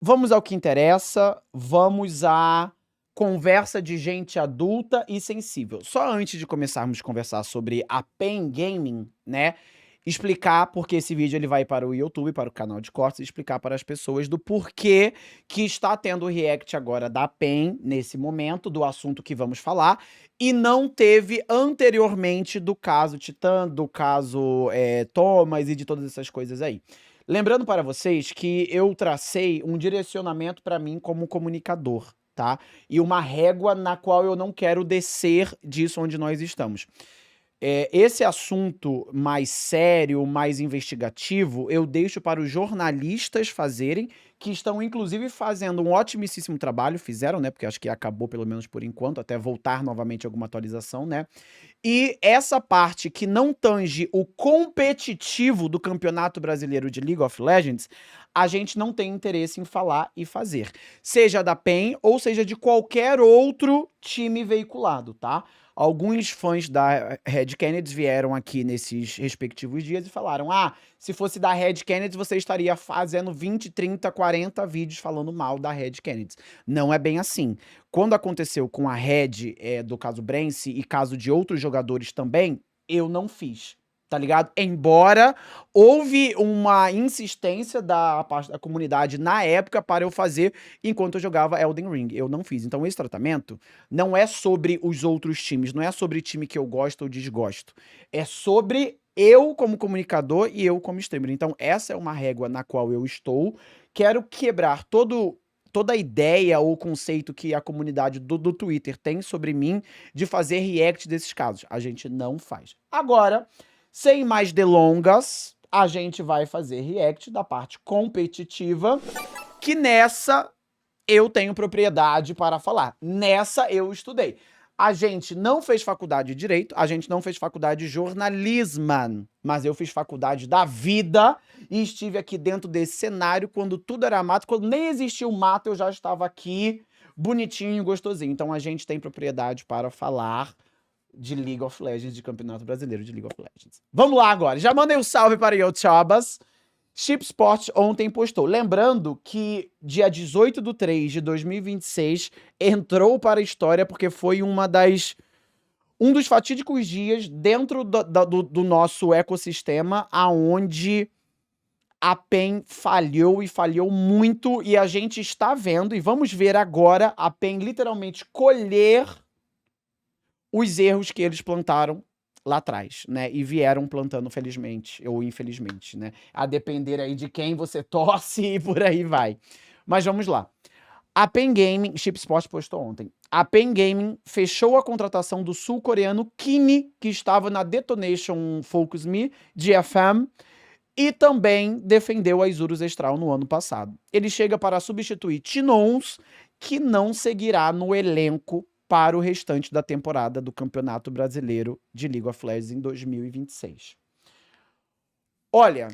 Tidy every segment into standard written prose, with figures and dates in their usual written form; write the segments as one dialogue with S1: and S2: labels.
S1: Vamos ao que interessa, vamos à conversa de gente adulta e sensível. Só antes de começarmos a conversar sobre a Pen Gaming, né, explicar porque esse vídeo ele vai para o YouTube, para o canal de cortes, explicar para as pessoas do porquê que está tendo o react agora da Pen, nesse momento, do assunto que vamos falar, e não teve anteriormente do caso Titã, do caso Thomas e de todas essas coisas aí. Lembrando para vocês que eu tracei um direcionamento para mim como comunicador, tá? E uma régua na qual eu não quero descer disso onde nós estamos. Esse assunto mais sério, mais investigativo, eu deixo para os jornalistas fazerem, que estão inclusive fazendo um otimíssimo trabalho, fizeram, né? Porque acho que acabou pelo menos por enquanto, até voltar novamente alguma atualização, né? E essa parte que não tange o competitivo do Campeonato Brasileiro de League of Legends, a gente não tem interesse em falar e fazer. Seja da PEN ou seja de qualquer outro time veiculado, tá? Alguns fãs da Red Kennedy vieram aqui nesses respectivos dias e falaram: ah, se fosse da Red Kennedy, você estaria fazendo 20, 30, 40 vídeos falando mal da Red Kennedy. Não é bem assim. Quando aconteceu com a Red, do caso Brence e caso de outros jogadores também, eu não fiz, tá ligado? Embora houve uma insistência da parte da comunidade na época para eu fazer enquanto eu jogava Elden Ring. Eu não fiz. Então esse tratamento não é sobre os outros times, não é sobre time que eu gosto ou desgosto. É sobre eu como comunicador e eu como streamer. Então essa é uma régua na qual eu estou. Quero quebrar toda a ideia ou conceito que a comunidade do Twitter tem sobre mim de fazer react desses casos. A gente não faz. Agora, sem mais delongas, a gente vai fazer react da parte competitiva, que nessa eu tenho propriedade para falar. Nessa eu estudei. A gente não fez faculdade de Direito, a gente não fez faculdade de Jornalismo, mas eu fiz faculdade da vida e estive aqui dentro desse cenário quando tudo era mato, quando nem existia o mato, eu já estava aqui bonitinho e gostosinho. Então a gente tem propriedade para falar de League of Legends, de Campeonato Brasileiro de League of Legends. Vamos lá agora. Já mandei um salve para Yochabas. Chipsport ontem postou. Lembrando que dia 18/3/2026 entrou para a história porque foi um dos fatídicos dias dentro do nosso ecossistema aonde a PEN falhou e falhou muito e a gente está vendo e vamos ver agora a PEN literalmente colher os erros que eles plantaram lá atrás, né? E vieram plantando, felizmente ou infelizmente, né? A depender aí de quem você torce e por aí vai. Mas vamos lá. A Pen Gaming, Chipsport postou ontem. A Pen Gaming fechou a contratação do sul-coreano Kimi, que estava na Detonation Focus Me, de FM, e também defendeu a Isurus Estral no ano passado. Ele chega para substituir Tinons, que não seguirá no elenco para o restante da temporada do Campeonato Brasileiro de League of Legends em 2026. Olha,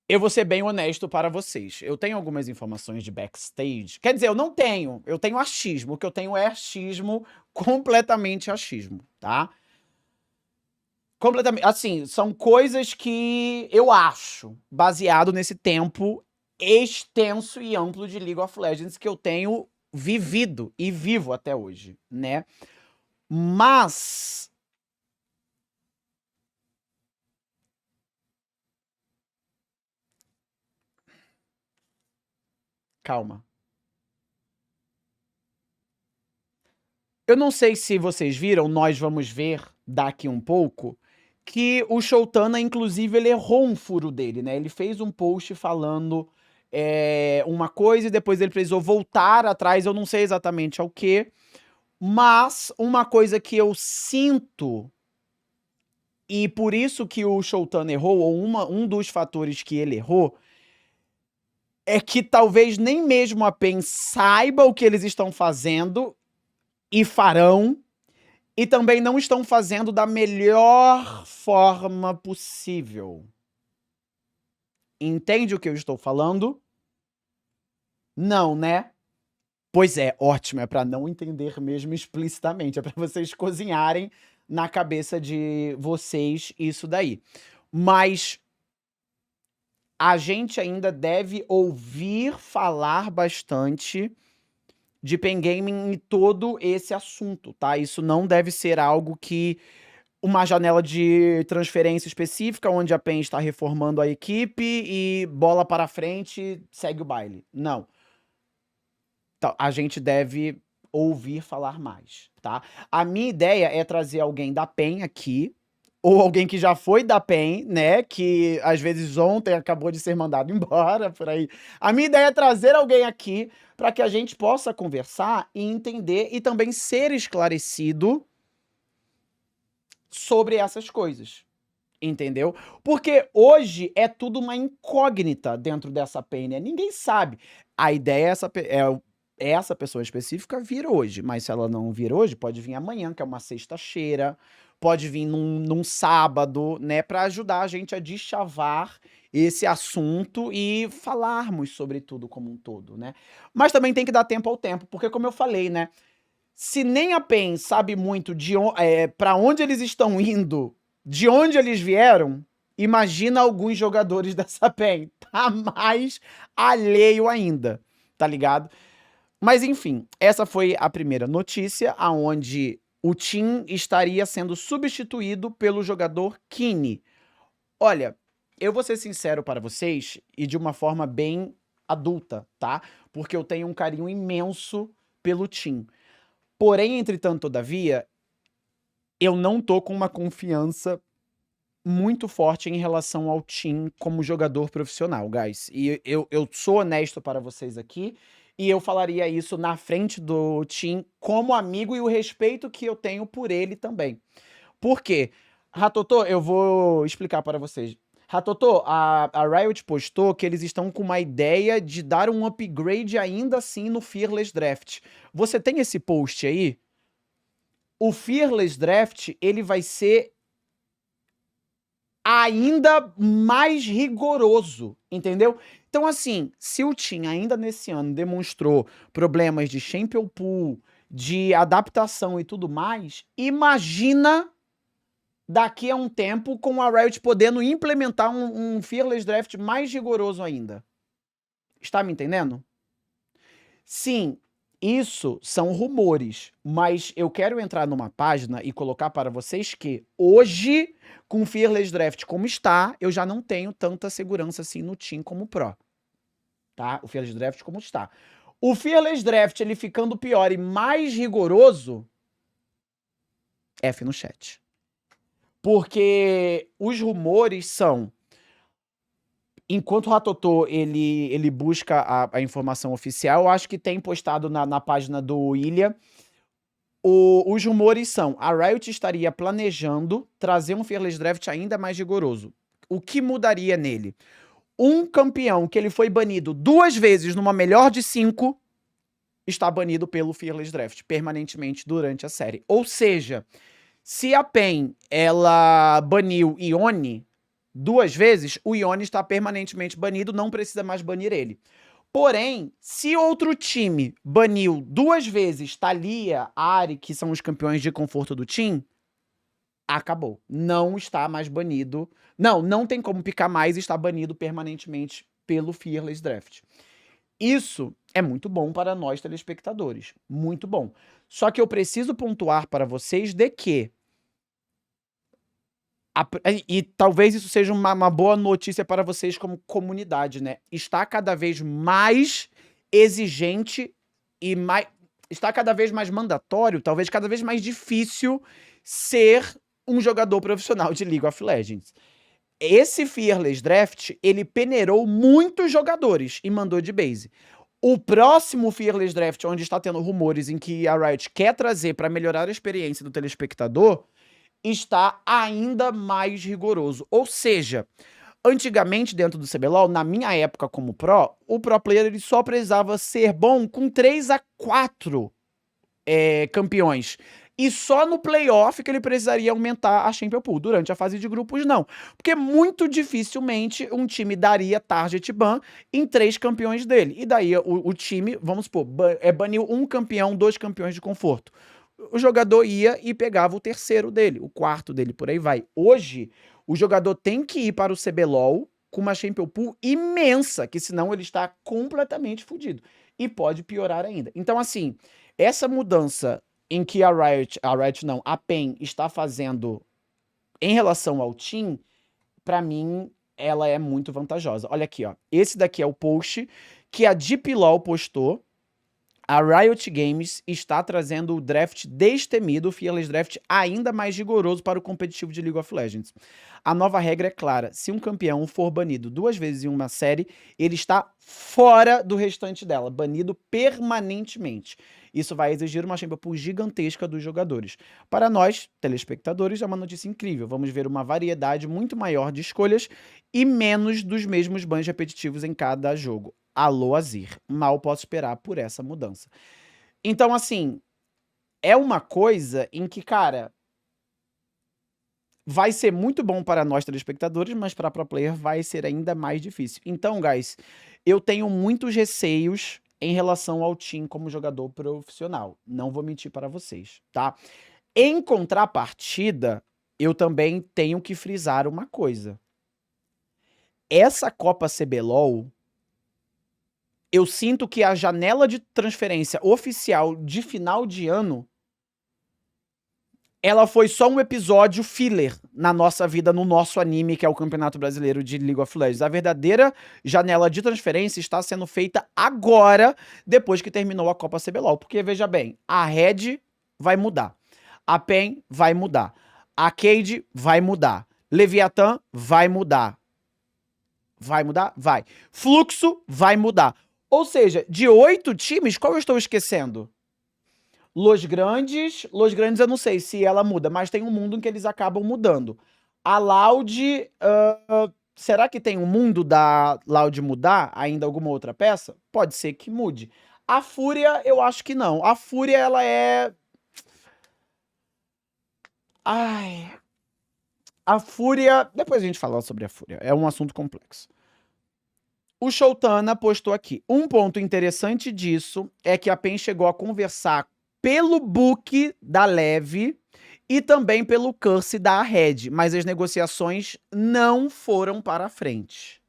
S1: eu vou ser bem honesto para vocês. Eu tenho algumas informações de backstage. Quer dizer, eu não tenho. Eu tenho achismo. O que eu tenho é achismo, completamente achismo, tá? Completamente. Assim, são coisas que eu acho, baseado nesse tempo extenso e amplo de League of Legends que eu tenho vivido e vivo até hoje, né? Mas calma. Eu não sei se vocês viram, nós vamos ver daqui um pouco, que o Showtana, inclusive, ele errou um furo dele, né? Ele fez um post falando uma coisa e depois ele precisou voltar atrás, eu não sei exatamente ao que, mas uma coisa que eu sinto, e por isso que o Showtana errou, ou um dos fatores que ele errou, é que talvez nem mesmo a PEN saiba o que eles estão fazendo e farão, e também não estão fazendo da melhor forma possível. Entende o que eu estou falando? Não, né? Pois é, ótimo, é para não entender mesmo explicitamente, é para vocês cozinharem na cabeça de vocês isso daí. Mas a gente ainda deve ouvir falar bastante de pen gaming e todo esse assunto, tá? Isso não deve ser algo que uma janela de transferência específica, onde a PEN está reformando a equipe e bola para frente, segue o baile. Não. Então, a gente deve ouvir falar mais, tá? A minha ideia é trazer alguém da PEN aqui, ou alguém que já foi da PEN, né? Que às vezes ontem acabou de ser mandado embora, por aí. A minha ideia é trazer alguém aqui para que a gente possa conversar e entender e também ser esclarecido sobre essas coisas. Entendeu? Porque hoje é tudo uma incógnita dentro dessa PEN, né? Ninguém sabe. A ideia é essa pessoa específica vir hoje, mas se ela não vir hoje, pode vir amanhã, que é uma sexta-feira, pode vir num sábado, né? Para ajudar a gente a deschavar esse assunto e falarmos sobre tudo como um todo, né? Mas também tem que dar tempo ao tempo, porque como eu falei, né? Se nem a PEN sabe muito para onde eles estão indo, de onde eles vieram, imagina alguns jogadores dessa PEN. Tá mais alheio ainda, tá ligado? Mas enfim, essa foi a primeira notícia, aonde o Tim estaria sendo substituído pelo jogador Kini. Olha, eu vou ser sincero para vocês e de uma forma bem adulta, tá? Porque eu tenho um carinho imenso pelo Tim. Porém, entretanto, todavia, eu não tô com uma confiança muito forte em relação ao Tim como jogador profissional, guys. E eu sou honesto para vocês aqui, e eu falaria isso na frente do Tim como amigo e o respeito que eu tenho por ele também. Por quê? Ratotô, eu vou explicar para vocês. Ratotô, a Riot postou que eles estão com uma ideia de dar um upgrade ainda assim no Fearless Draft. Você tem esse post aí? O Fearless Draft, ele vai ser ainda mais rigoroso, entendeu? Então, assim, se o Team ainda nesse ano demonstrou problemas de Champion Pool, de adaptação e tudo mais, imagina daqui a um tempo com a Riot podendo implementar um Fearless Draft mais rigoroso ainda. Está me entendendo? Sim, isso são rumores, mas eu quero entrar numa página e colocar para vocês que hoje, com o Fearless Draft como está, eu já não tenho tanta segurança assim no Team como Pro. Tá? O Fearless Draft como está. O Fearless Draft, ele ficando pior e mais rigoroso, F no chat. Porque os rumores são... Enquanto o Ratotô, ele busca a informação oficial, eu acho que tem postado na página do Ilha, os rumores são, a Riot estaria planejando trazer um Fearless Draft ainda mais rigoroso. O que mudaria nele? Um campeão que ele foi banido 2 vezes numa melhor de 5, está banido pelo Fearless Draft, permanentemente durante a série. Ou seja, se a PEN, ela baniu Ione 2 vezes, o Ione está permanentemente banido, não precisa mais banir ele. Porém, se outro time baniu 2 vezes Thalia, Ahri, que são os campeões de conforto do time, acabou. Não está mais banido. Não tem como picar mais e está banido permanentemente pelo Fearless Draft. Isso é muito bom para nós telespectadores. Muito bom. Só que eu preciso pontuar para vocês de que e talvez isso seja uma boa notícia para vocês como comunidade, né? Está cada vez mais exigente e está cada vez mais mandatório, talvez cada vez mais difícil ser um jogador profissional de League of Legends. Esse Fearless Draft, ele peneirou muitos jogadores e mandou de base. O próximo Fearless Draft, onde está tendo rumores em que a Riot quer trazer para melhorar a experiência do telespectador, está ainda mais rigoroso. Ou seja, antigamente dentro do CBLOL, na minha época como Pro, o Pro Player ele só precisava ser bom com 3 a 4 campeões. E só no playoff que ele precisaria aumentar a Champion Pool. Durante a fase de grupos, não. Porque muito dificilmente um time daria target ban em 3 campeões dele. E daí o time, vamos supor, baniu 1 campeão, 2 campeões de conforto. O jogador ia e pegava o 3º dele, o 4º dele, por aí vai. Hoje, o jogador tem que ir para o CBLOL com uma Champion Pool imensa, que senão ele está completamente fodido. E pode piorar ainda. Então, assim, essa mudança em que a PEN está fazendo em relação ao Team, pra mim, ela é muito vantajosa. Olha aqui, ó. Esse daqui é o post que a Deep Law postou. A Riot Games está trazendo o draft destemido, o Fearless Draft, ainda mais rigoroso para o competitivo de League of Legends. A nova regra é clara: se um campeão for banido 2 vezes em uma série, ele está fora do restante dela, banido permanentemente. Isso vai exigir uma Champion Pool gigantesca dos jogadores. Para nós, telespectadores, é uma notícia incrível. Vamos ver uma variedade muito maior de escolhas e menos dos mesmos bans repetitivos em cada jogo. Alô, Azir. Mal posso esperar por essa mudança. Então, assim, é uma coisa em que, cara, vai ser muito bom para nós telespectadores, mas para pro player vai ser ainda mais difícil. Então, guys, eu tenho muitos receios em relação ao Team como jogador profissional. Não vou mentir para vocês, tá? Em contrapartida, eu também tenho que frisar uma coisa. Essa Copa CBLOL, eu sinto que a janela de transferência oficial de final de ano, ela foi só um episódio filler na nossa vida, no nosso anime, que é o Campeonato Brasileiro de League of Legends. A verdadeira janela de transferência está sendo feita agora, depois que terminou a Copa CBLOL. Porque, veja bem, a Red vai mudar, a PEN vai mudar, a Cade vai mudar, Leviathan vai mudar. Vai mudar? Vai. Fluxo vai mudar. Ou seja, de 8 times, qual eu estou esquecendo? Los Grandes eu não sei se ela muda, mas tem um mundo em que eles acabam mudando. A Loud, será que tem um mundo da Loud mudar ainda alguma outra peça? Pode ser que mude. A Fúria, eu acho que não. A Fúria, ela é... Ai... A Fúria... Depois a gente fala sobre a Fúria. É um assunto complexo. O Showtana postou aqui. Um ponto interessante disso é que a PEN chegou a conversar pelo book da Leve e também pelo curse da Red, mas as negociações não foram para frente.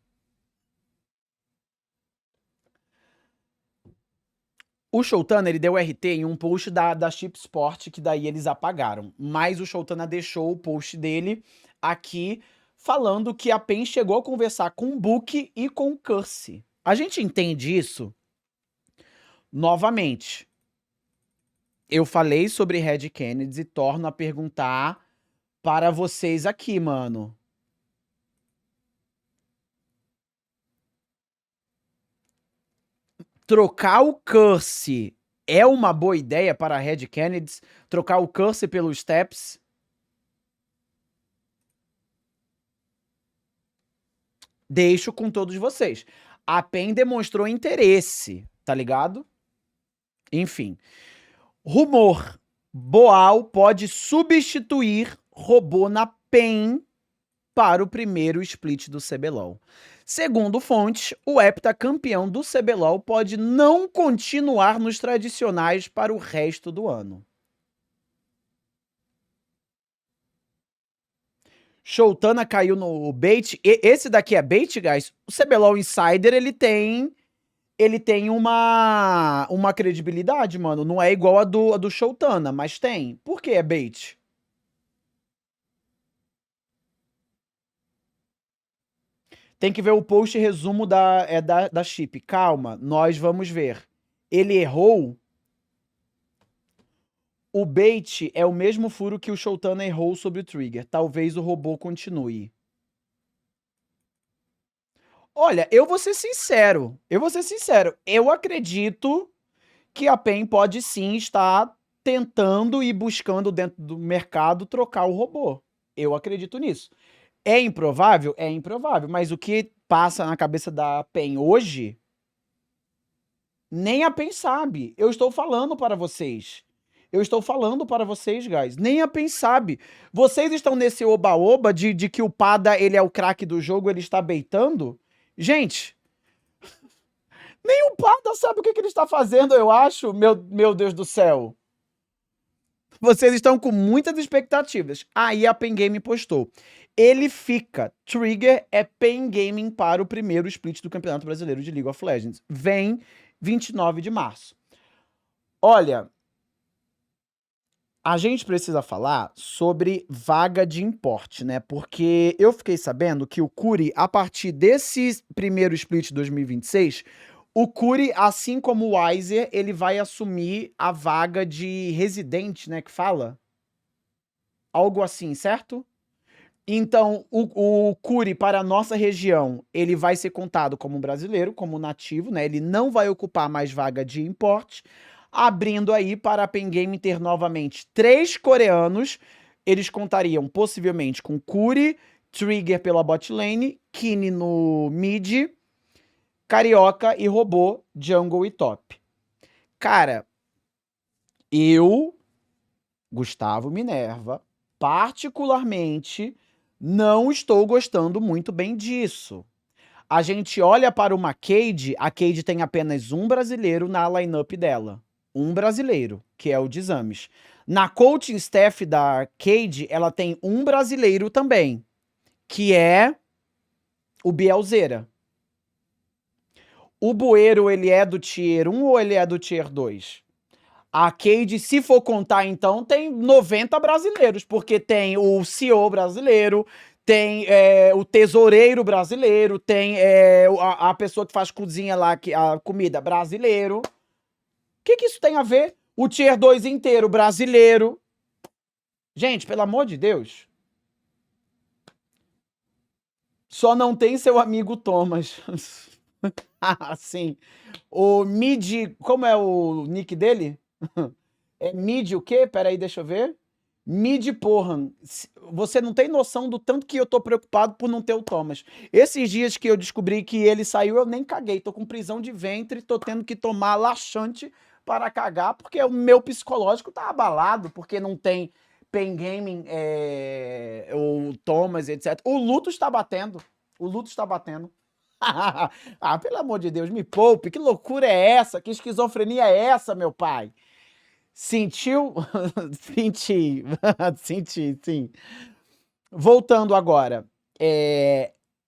S1: O Showtana, ele deu RT em um post da Chip Sport, que daí eles apagaram. Mas o Showtana deixou o post dele aqui, falando que a PEN chegou a conversar com o Book e com o Curse. A gente entende isso? Novamente, eu falei sobre Red Kennedy e torno a perguntar para vocês aqui, mano. Trocar o Curse é uma boa ideia para a Red Kennedy? Trocar o Curse pelo Steps? Deixo com todos vocês. A PEN demonstrou interesse, tá ligado? Enfim. Rumor. Boal pode substituir robô na PEN para o primeiro split do CBLOL. Segundo fontes, o heptacampeão do CBLOL pode não continuar nos tradicionais para o resto do ano. Showtana caiu no bait. Esse daqui é bait, guys? O CBLOL Insider, ele tem uma credibilidade, mano. Não é igual a do Showtana, mas tem. Por que é bait? Tem que ver o post resumo da Chip. Calma, nós vamos ver. Ele errou. O bait é o mesmo furo que o Showtana errou sobre o Trigger. Talvez o robô continue. Olha, eu vou ser sincero. Eu acredito que a PEN pode sim estar tentando e buscando dentro do mercado trocar o robô. Eu acredito nisso. É improvável? É improvável. Mas o que passa na cabeça da PEN hoje, nem a PEN sabe. Eu estou falando para vocês. Guys. Nem a PEN sabe. Vocês estão nesse oba-oba de que o Pada, ele é o craque do jogo, ele está baitando? Gente, nem o Pada sabe o que ele está fazendo, eu acho. Meu Deus do céu. Vocês estão com muitas expectativas. Aí a PEN Game postou. ele fica. Trigger é Pain Gaming para o primeiro split do Campeonato Brasileiro de League of Legends. Vem 29 de março. Olha, a gente precisa falar sobre vaga de importe, né? Porque eu fiquei sabendo que o Curi, a partir desse primeiro split 2026, o Curi, assim como o Weiser, ele vai assumir a vaga de residente, né? Que fala? Algo assim, certo? Então, o Curi, para a nossa região, ele vai ser contado como brasileiro, como nativo, né? Ele não vai ocupar mais vaga de importe, abrindo aí para a Pen Game ter novamente 3 coreanos. Eles contariam possivelmente com Curi, Trigger pela bot lane, Kine no mid, Carioca e Robô, jungle e top. Cara, eu, Gustavo Minerva, particularmente, não estou gostando muito bem disso. A gente olha para uma Cade, a Cade tem apenas um brasileiro na lineup dela. Um brasileiro, que é o Dizames. Na coaching staff da Cade, ela tem um brasileiro também, que é o Bielzeira. O Bueiro, ele é do Tier 1 ou ele é do Tier 2? A Cade, se for contar, então, tem 90 brasileiros, porque tem o CEO brasileiro, tem o tesoureiro brasileiro, tem a pessoa que faz cozinha lá, a comida brasileiro. O que isso tem a ver? O Tier 2 inteiro brasileiro. Gente, pelo amor de Deus. Só não tem seu amigo Thomas. Sim. O Mid, como é o nick dele? É Mid o quê? Peraí, deixa eu ver. Mid Porran. Você não tem noção do tanto que eu tô preocupado por não ter o Thomas. Esses dias que eu descobri que ele saiu, eu nem caguei. Tô com prisão de ventre, tô tendo que tomar laxante para cagar, porque o meu psicológico tá abalado, porque não tem Pen Gaming, o Thomas, etc. O luto está batendo. O luto está batendo. Ah, pelo amor de Deus, me poupe. Que loucura é essa? Que esquizofrenia é essa, meu pai? Sentiu? Senti. Senti, sim. Voltando agora.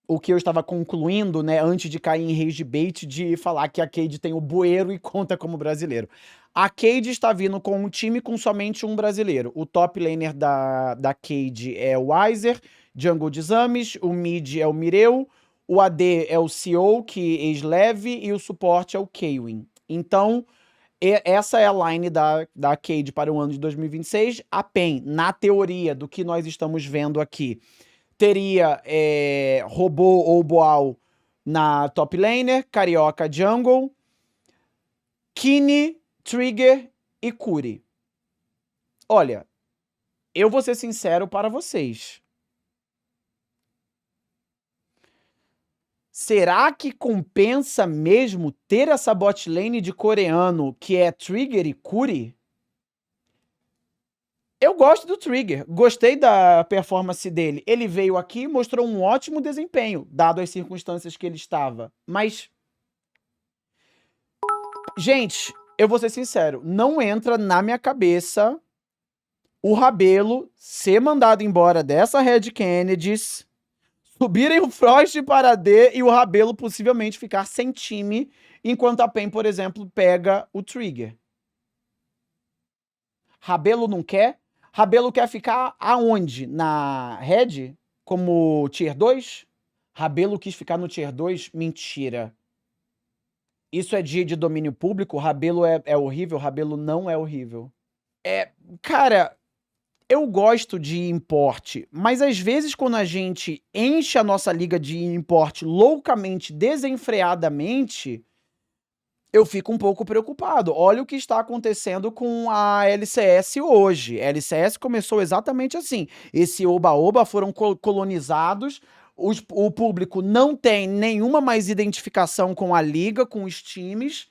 S1: O que eu estava concluindo, né, antes de cair em rage bait, de falar que a Cade tem o Bueiro e conta como brasileiro. A Cade está vindo com um time com somente um brasileiro. O top laner da Cade é o Weiser, jungle de Zames, o mid é o Mireu, o AD é o CEO, que é Sleve, e o suporte é o Kaywin. Então, essa é a line da Cade para o ano de 2026. A PEN, na teoria do que nós estamos vendo aqui, teria Robô ou Boal na top laner, Carioca jungle, Kine, Trigger e Curi. Olha, eu vou ser sincero para vocês. Será que compensa mesmo ter essa bot lane de coreano que é Trigger e Curi? Eu gosto do Trigger, gostei da performance dele. Ele veio aqui e mostrou um ótimo desempenho, dado as circunstâncias que ele estava. Mas, gente, eu vou ser sincero, não entra na minha cabeça o Rabelo ser mandado embora dessa Red Kennedys, subirem o Frost para D e o Rabelo possivelmente ficar sem time, enquanto a PEN, por exemplo, pega o Trigger. Rabelo não quer? Rabelo quer ficar aonde? Na Red? Como Tier 2? Rabelo quis ficar no Tier 2? Mentira. Isso é dia de domínio público? Rabelo é horrível? Rabelo não é horrível. Cara, eu gosto de importe, mas às vezes quando a gente enche a nossa liga de importe loucamente, desenfreadamente, eu fico um pouco preocupado. Olha o que está acontecendo com a LCS hoje. A LCS começou exatamente assim. Esse oba-oba foram colonizados, o público não tem nenhuma mais identificação com a liga, com os times,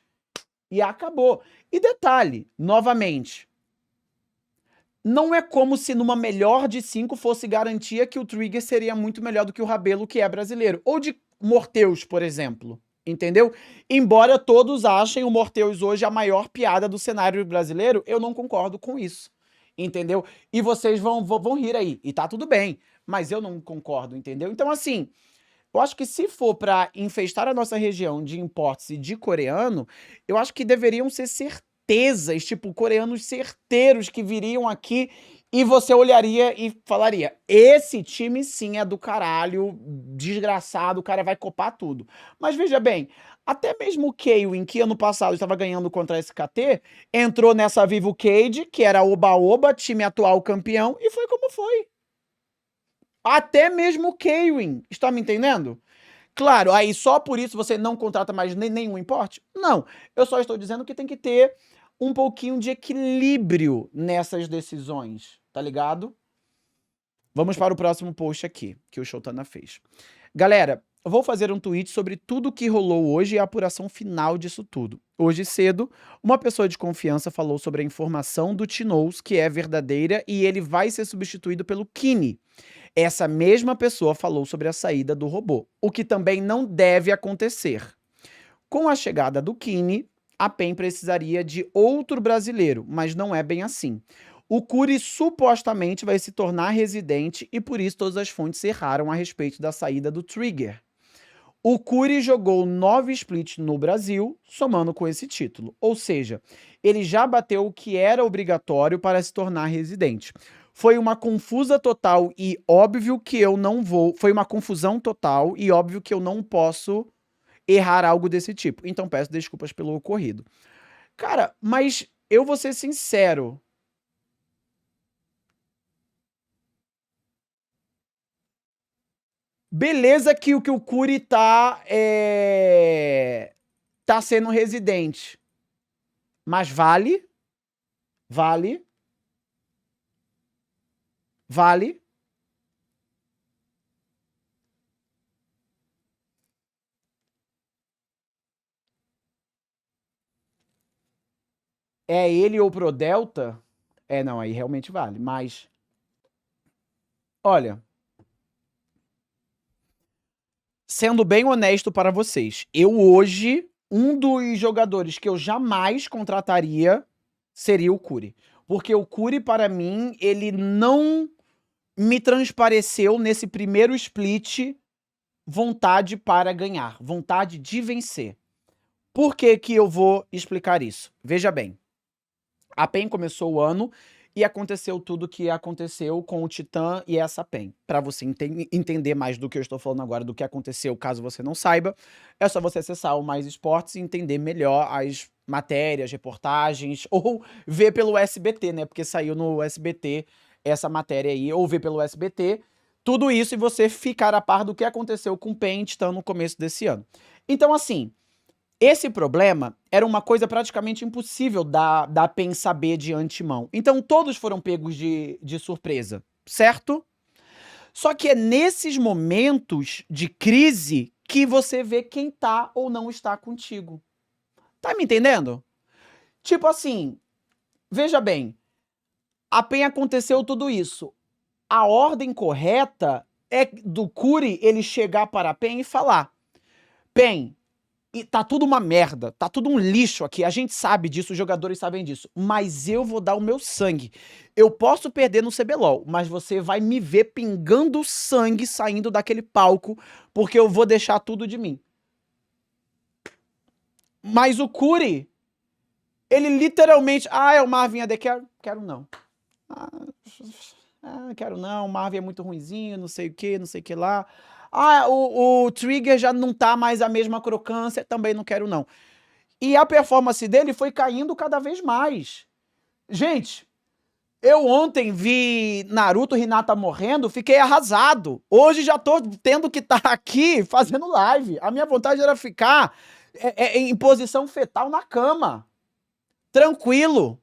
S1: e acabou. E detalhe, novamente, não é como se numa melhor de 5 fosse garantia que o Trigger seria muito melhor do que o Rabelo, que é brasileiro. Ou de Morteus, por exemplo. Entendeu? Embora todos achem o Morteus hoje a maior piada do cenário brasileiro, eu não concordo com isso. Entendeu? E vocês vão rir aí. E tá tudo bem. mas eu não concordo, entendeu? Então, assim, eu acho que se for para infestar a nossa região de imports e de coreano, eu acho que deveriam ser certezas, tipo, coreanos certeiros que viriam aqui e você olharia e falaria: esse time sim é do caralho, desgraçado, o cara vai copar tudo. Mas veja bem, até mesmo o Kewin, que ano passado estava ganhando contra a SKT, entrou nessa Vivo Cage, que era oba-oba, time atual campeão, e foi como foi. Até mesmo o Kewin, está me entendendo? Claro, aí só por isso você não contrata mais nenhum importe? Não, eu só estou dizendo que tem que ter um pouquinho de equilíbrio nessas decisões, tá ligado? Vamos para o próximo post aqui, que o Shotana fez. Galera, eu vou fazer um tweet sobre tudo que rolou hoje e a apuração final disso tudo. Hoje cedo, uma pessoa de confiança falou sobre a informação do Tinous, que é verdadeira, e ele vai ser substituído pelo Kini. Essa mesma pessoa falou sobre a saída do robô, o que também não deve acontecer. Com a chegada do Kini, a PEN precisaria de outro brasileiro, mas não é bem assim. O Curi supostamente vai se tornar residente e por isso todas as fontes erraram a respeito da saída do Trigger. O Curi jogou 9 splits no Brasil, somando com esse título. Ou seja, ele já bateu o que era obrigatório para se tornar residente. Foi uma confusa total e óbvio que eu não vou... Foi uma confusão total e óbvio que eu não posso errar algo desse tipo. Então peço desculpas pelo ocorrido. Cara, mas eu vou ser sincero. Beleza que o Curi tá sendo residente. Mas vale? Vale? Vale? É ele ou pro Delta? É, não, aí realmente vale. Mas, olha, sendo bem honesto para vocês, eu hoje, um dos jogadores que eu jamais contrataria seria o Curi. Porque o Curi, para mim, ele não me transpareceu nesse primeiro split vontade para ganhar, vontade de vencer. Por que que eu vou explicar isso? Veja bem, a PEN começou o ano e aconteceu tudo que aconteceu com o Titã e essa PEN. Para você entender mais do que eu estou falando agora, do que aconteceu, caso você não saiba, é só você acessar o Mais Esportes e entender melhor as matérias, reportagens, ou ver pelo SBT, né? Porque saiu no SBT essa matéria aí, ou ver pelo SBT, tudo isso e você ficar a par do que aconteceu com o PEN e Titã no começo desse ano. Então, assim, esse problema era uma coisa praticamente impossível da PEN saber de antemão. Então todos foram pegos de surpresa, certo? Só que é nesses momentos de crise que você vê quem tá ou não está contigo. Tá me entendendo? Tipo assim, veja bem, a PEN aconteceu tudo isso. A ordem correta é do Curi ele chegar para a PEN e falar: PEN, e tá tudo uma merda, tá tudo um lixo aqui, a gente sabe disso, os jogadores sabem disso, mas eu vou dar o meu sangue. Eu posso perder no CBLOL, mas você vai me ver pingando sangue saindo daquele palco, porque eu vou deixar tudo de mim. Mas o Curi, ele literalmente, é o Marvin AD, quero não. Quero não, o Marvin é muito ruinzinho, não sei o que lá. O Trigger já não tá mais a mesma crocância, também não quero não. E a performance dele foi caindo cada vez mais. Gente, eu ontem vi Naruto e Hinata morrendo, fiquei arrasado. Hoje já tô tendo que estar aqui fazendo live. A minha vontade era ficar em posição fetal na cama. Tranquilo.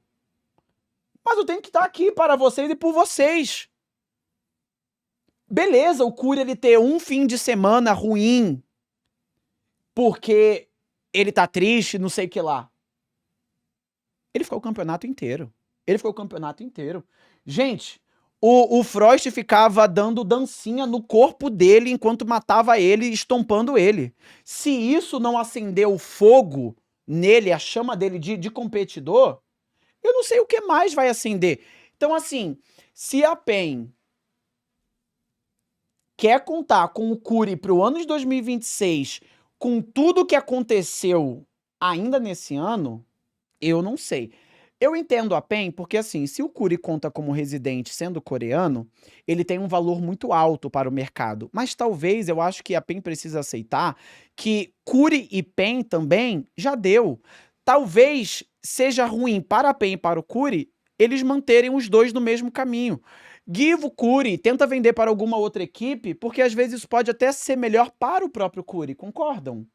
S1: Mas eu tenho que estar aqui para vocês e por vocês. Beleza, o Curi ele ter um fim de semana ruim porque ele tá triste, não sei o que lá. Ele ficou o campeonato inteiro. Gente, o Frost ficava dando dancinha no corpo dele enquanto matava ele, estompando ele. Se isso não acendeu o fogo nele, a chama dele de competidor, eu não sei o que mais vai acender. Então, assim, se a PEN quer contar com o Curi pro ano de 2026, com tudo que aconteceu ainda nesse ano, eu não sei. Eu entendo a PEN porque, assim, se o Curi conta como residente sendo coreano, ele tem um valor muito alto para o mercado. Mas talvez eu acho que a PEN precisa aceitar que Curi e PEN também já deu. Talvez seja ruim para a PEN e para o Curi eles manterem os dois no mesmo caminho. Give o Curi, tenta vender para alguma outra equipe, porque às vezes isso pode até ser melhor para o próprio Curi, concordam?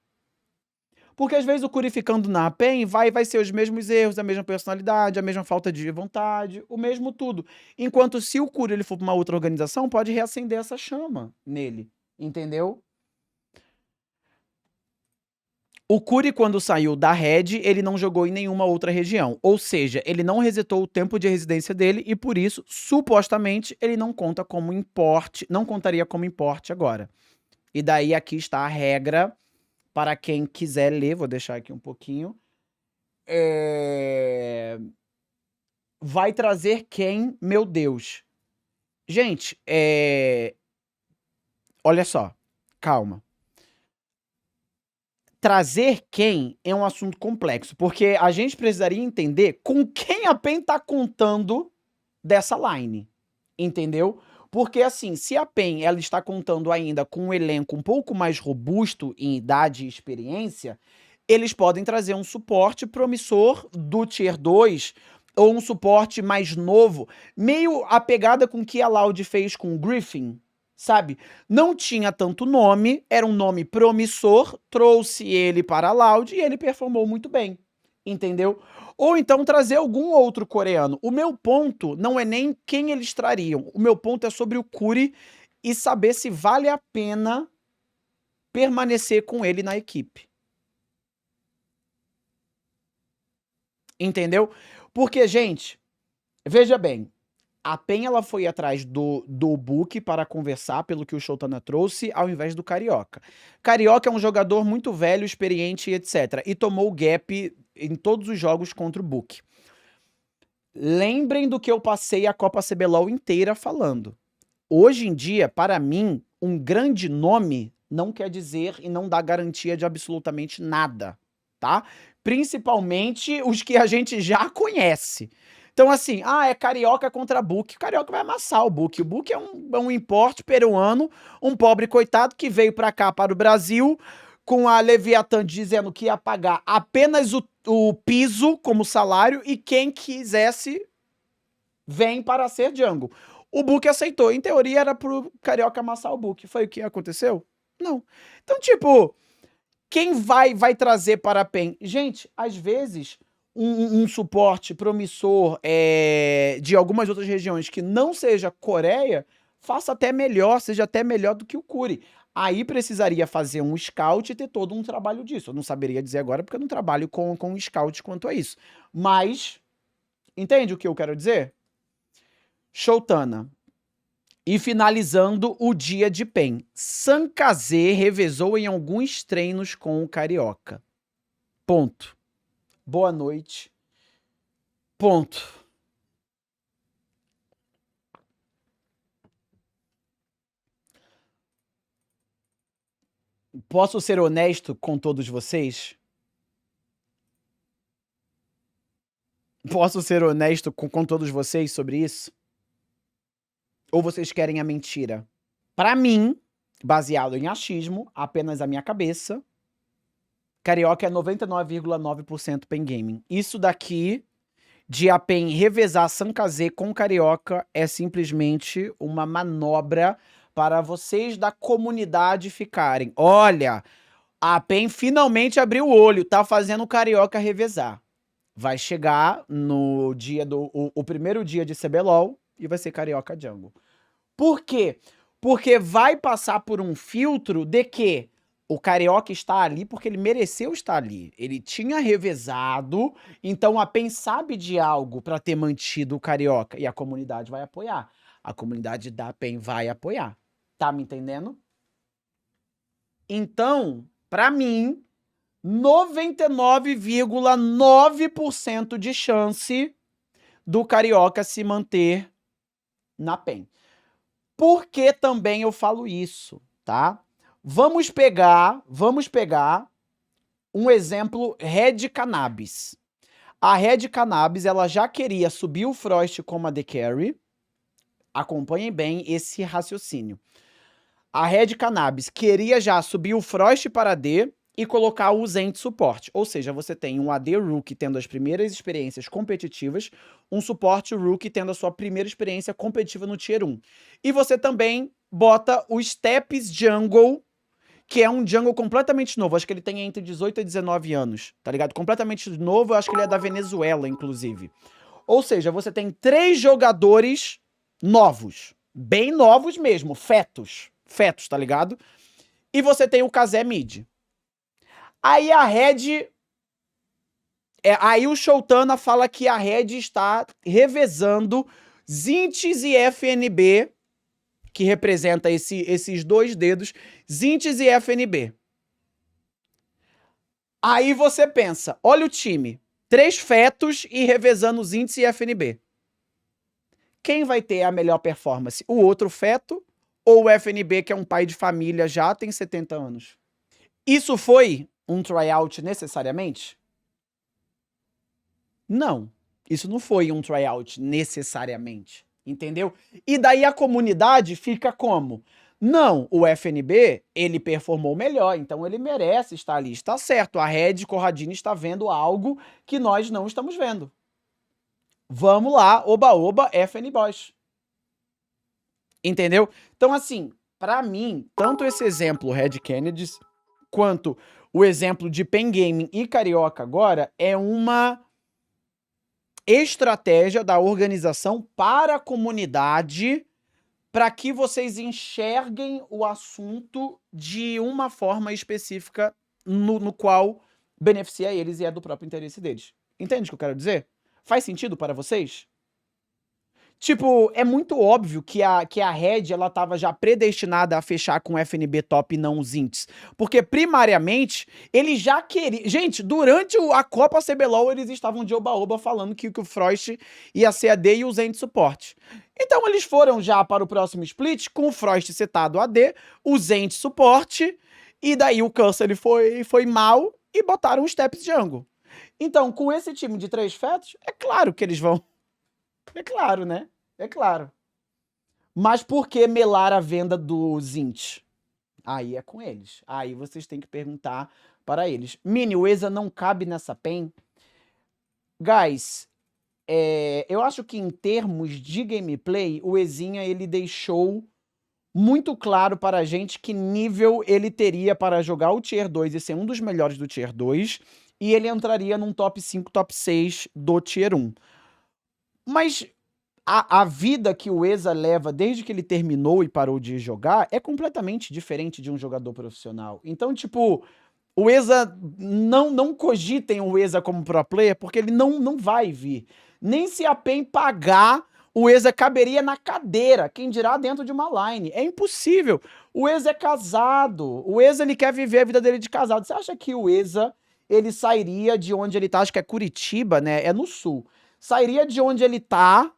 S1: Porque às vezes o Curi ficando na PEN vai ser os mesmos erros, a mesma personalidade, a mesma falta de vontade, o mesmo tudo. Enquanto se o Curi ele for para uma outra organização, pode reacender essa chama nele, entendeu? O Curi, quando saiu da Red, ele não jogou em nenhuma outra região. Ou seja, ele não resetou o tempo de residência dele e, por isso, supostamente, ele não conta como importe, não contaria como importe agora. E daí aqui está a regra para quem quiser ler, vou deixar aqui um pouquinho. Vai trazer quem, meu Deus? Gente, olha só, calma. Trazer quem é um assunto complexo, porque a gente precisaria entender com quem a PEN tá contando dessa line, entendeu? Porque assim, se a PEN ela está contando ainda com um elenco um pouco mais robusto em idade e experiência, eles podem trazer um suporte promissor do Tier 2 ou um suporte mais novo, meio a pegada com que a Loud fez com o Griffin, sabe? Não tinha tanto nome, era um nome promissor, trouxe ele para a Loud e ele performou muito bem, entendeu? Ou então trazer algum outro coreano. O meu ponto não é nem quem eles trariam, o meu ponto é sobre o Curi e saber se vale a pena permanecer com ele na equipe. Entendeu? Porque, gente, veja bem, a PEN ela foi atrás do Book para conversar, pelo que o Showtana trouxe, ao invés do Carioca. Carioca é um jogador muito velho, experiente e etc. E tomou o gap em todos os jogos contra o Book. Lembrem do que eu passei a Copa CBLOL inteira falando. Hoje em dia, para mim, um grande nome não quer dizer e não dá garantia de absolutamente nada, tá? Principalmente os que a gente já conhece. Então, assim, é Carioca contra Book. Carioca vai amassar o Book. O Book é um importe peruano, um pobre coitado que veio pra cá, para o Brasil, com a Leviathan dizendo que ia pagar apenas o piso como salário e quem quisesse vem para ser jungle. O Book aceitou. Em teoria era pro Carioca amassar o Book. Foi o que aconteceu? Não. Então, tipo, quem vai trazer para a PEN? Gente, às vezes, um suporte promissor de algumas outras regiões que não seja Coreia, faça até melhor, seja até melhor do que o Curi. Aí precisaria fazer um scout e ter todo um trabalho disso. Eu não saberia dizer agora porque eu não trabalho com um scout quanto a isso. Mas, entende o que eu quero dizer? Showtana. E finalizando o dia de PEN. Sankazé revezou em alguns treinos com o Carioca. Ponto. Boa noite. Ponto. Posso ser honesto com todos vocês? Posso ser honesto com todos vocês sobre isso? Ou vocês querem a mentira? Para mim, baseado em achismo, apenas a minha cabeça, Carioca é 99,9% PEN Gaming. Isso daqui de a PEN revezar Sankazé com Carioca é simplesmente uma manobra para vocês da comunidade ficarem. Olha, a PEN finalmente abriu o olho, tá fazendo o Carioca revezar. Vai chegar no dia o primeiro dia de CBLOL e vai ser Carioca Jungle. Por quê? Porque vai passar por um filtro de que o Carioca está ali porque ele mereceu estar ali. Ele tinha revezado, então a PEN sabe de algo para ter mantido o Carioca e a comunidade vai apoiar. A comunidade da PEN vai apoiar. Tá me entendendo? Então, para mim, 99,9% de chance do Carioca se manter na PEN. Por que também eu falo isso, tá? Vamos pegar um exemplo, Red Cannabis. A Red Cannabis, ela já queria subir o Frost como a The Carry. Acompanhem bem esse raciocínio. A Red Cannabis queria já subir o Frost para D e colocar o Zend suporte. Ou seja, você tem um AD Rookie tendo as primeiras experiências competitivas, um suporte Rookie tendo a sua primeira experiência competitiva no Tier 1. E você também bota o Steps Jungle, que é um jungle completamente novo. Acho que ele tem entre 18 e 19 anos, tá ligado? Completamente novo, eu acho que ele é da Venezuela, inclusive. Ou seja, você tem 3 jogadores novos. Bem novos mesmo, fetos. Fetos, tá ligado? E você tem o Kazé mid. Aí a Red... aí o Showtana fala que a Red está revezando Zintes e FNB, que representa esses 2 dedos, Zintes e FNB. Aí você pensa, olha o time, 3 fetos e revezando Zintes e FNB. Quem vai ter a melhor performance? O outro feto ou o FNB, que é um pai de família já, tem 70 anos? Isso foi um tryout necessariamente? Não, isso não foi um tryout necessariamente, entendeu? E daí a comunidade fica como? Não, o FNB, ele performou melhor, então ele merece estar ali. Está certo, a Red Corradini está vendo algo que nós não estamos vendo. Vamos lá, oba-oba, FNBoys. Entendeu? Então, assim, pra mim, tanto esse exemplo Red Kennedy, quanto o exemplo de Pen Gaming e Carioca agora, é uma estratégia da organização para a comunidade, para que vocês enxerguem o assunto de uma forma específica no qual beneficia eles e é do próprio interesse deles. Entende o que eu quero dizer? Faz sentido para vocês? Tipo, é muito óbvio que a Red, ela tava já predestinada a fechar com FNB top e não os Ints. Porque, primariamente, eles já queriam... Gente, durante a Copa CBLOL, eles estavam de oba-oba falando que o Frost ia ser AD e o Zend suporte. Então, eles foram já para o próximo split com o Frost setado AD, o Zend suporte, e daí o Cursor ele foi mal e botaram o Steps Jungle. Então, com esse time de 3 fetos, é claro que eles vão... É claro, né? É claro. Mas por que melar a venda dos Int? Aí é com eles. Aí vocês têm que perguntar para eles. Mini, o ESA não cabe nessa pen? Guys, eu acho que em termos de gameplay, o Ezinha ele deixou muito claro para a gente que nível ele teria para jogar o Tier 2 e ser um dos melhores do Tier 2, e ele entraria num top 5, top 6 do Tier 1. Mas a vida que o ESA leva desde que ele terminou e parou de jogar é completamente diferente de um jogador profissional. Então, tipo, o ESA, não cogitem o ESA como pro player, porque ele não vai vir. Nem se a PEN pagar, o ESA caberia na cadeira, quem dirá dentro de uma line. É impossível. O ESA é casado, o ESA ele quer viver a vida dele de casado. Você acha que o ESA, ele sairia de onde ele tá, acho que é Curitiba, né, é no sul, sairia de onde ele tá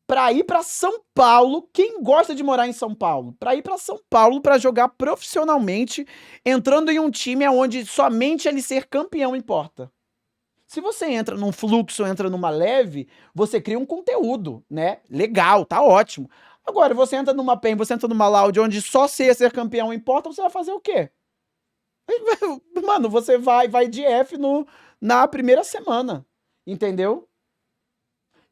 S1: pra ir pra São Paulo? Quem gosta de morar em São Paulo? Pra ir pra São Paulo pra jogar profissionalmente, entrando em um time onde somente ele ser campeão importa. Se você entra num fluxo, entra numa leve, você cria um conteúdo, né? Legal, tá ótimo. Agora, você entra numa PEN, você entra numa Loud onde só ser campeão importa, você vai fazer o quê? Mano, você vai de F na primeira semana, entendeu?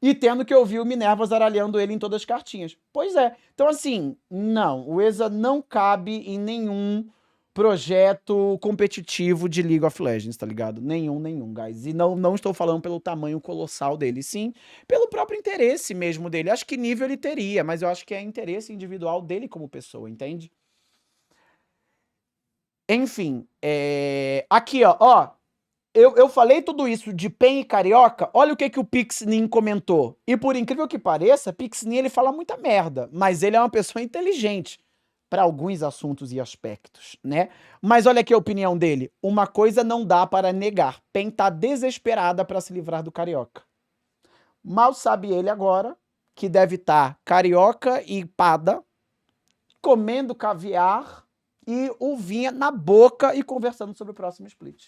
S1: E tendo que ouvir o Minerva zaralhando ele em todas as cartinhas. Pois é. Então, assim, não. O ESA não cabe em nenhum projeto competitivo de League of Legends, tá ligado? Nenhum, guys. E não estou falando pelo tamanho colossal dele, sim pelo próprio interesse mesmo dele. Acho que nível ele teria, mas eu acho que é interesse individual dele como pessoa, entende? Enfim, aqui, ó. Eu falei tudo isso de PEN e Carioca, olha o que o Pixnin comentou. E por incrível que pareça, Pixnin ele fala muita merda, mas ele é uma pessoa inteligente para alguns assuntos e aspectos, né? Mas olha aqui a opinião dele. Uma coisa não dá para negar. PEN tá desesperada para se livrar do Carioca. Mal sabe ele agora que deve estar carioca e pada, comendo caviar e uvinha na boca e conversando sobre o próximo split.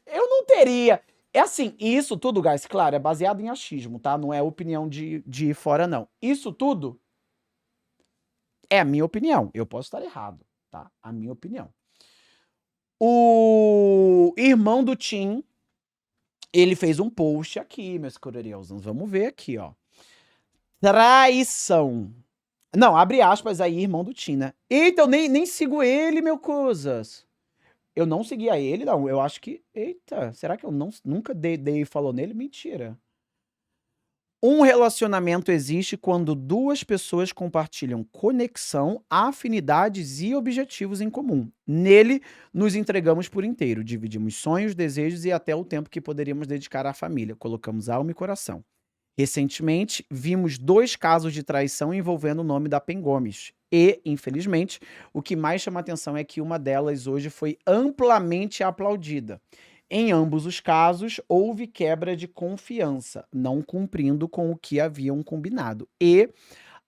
S1: Eu não teria. É assim, isso tudo, guys, claro, é baseado em achismo, tá? Não é opinião de ir fora, não. Isso tudo é a minha opinião. Eu posso estar errado, tá? A minha opinião. O irmão do Tim, ele fez um post aqui, meus cororeusos. Vamos ver aqui, ó. Traição. Não, abre aspas aí, irmão do Tim, né? Eita, eu nem sigo ele, meu coisas. Eu não seguia ele, não. Eu acho que... Eita, será que eu nunca dei follow nele? Mentira. Um relacionamento existe quando duas pessoas compartilham conexão, afinidades e objetivos em comum. Nele, nos entregamos por inteiro, dividimos sonhos, desejos e até o tempo que poderíamos dedicar à família. Colocamos alma e coração. Recentemente, vimos 2 casos de traição envolvendo o nome da Pen Gomes. E, infelizmente, o que mais chama atenção é que uma delas hoje foi amplamente aplaudida. Em ambos os casos, houve quebra de confiança, não cumprindo com o que haviam combinado. E,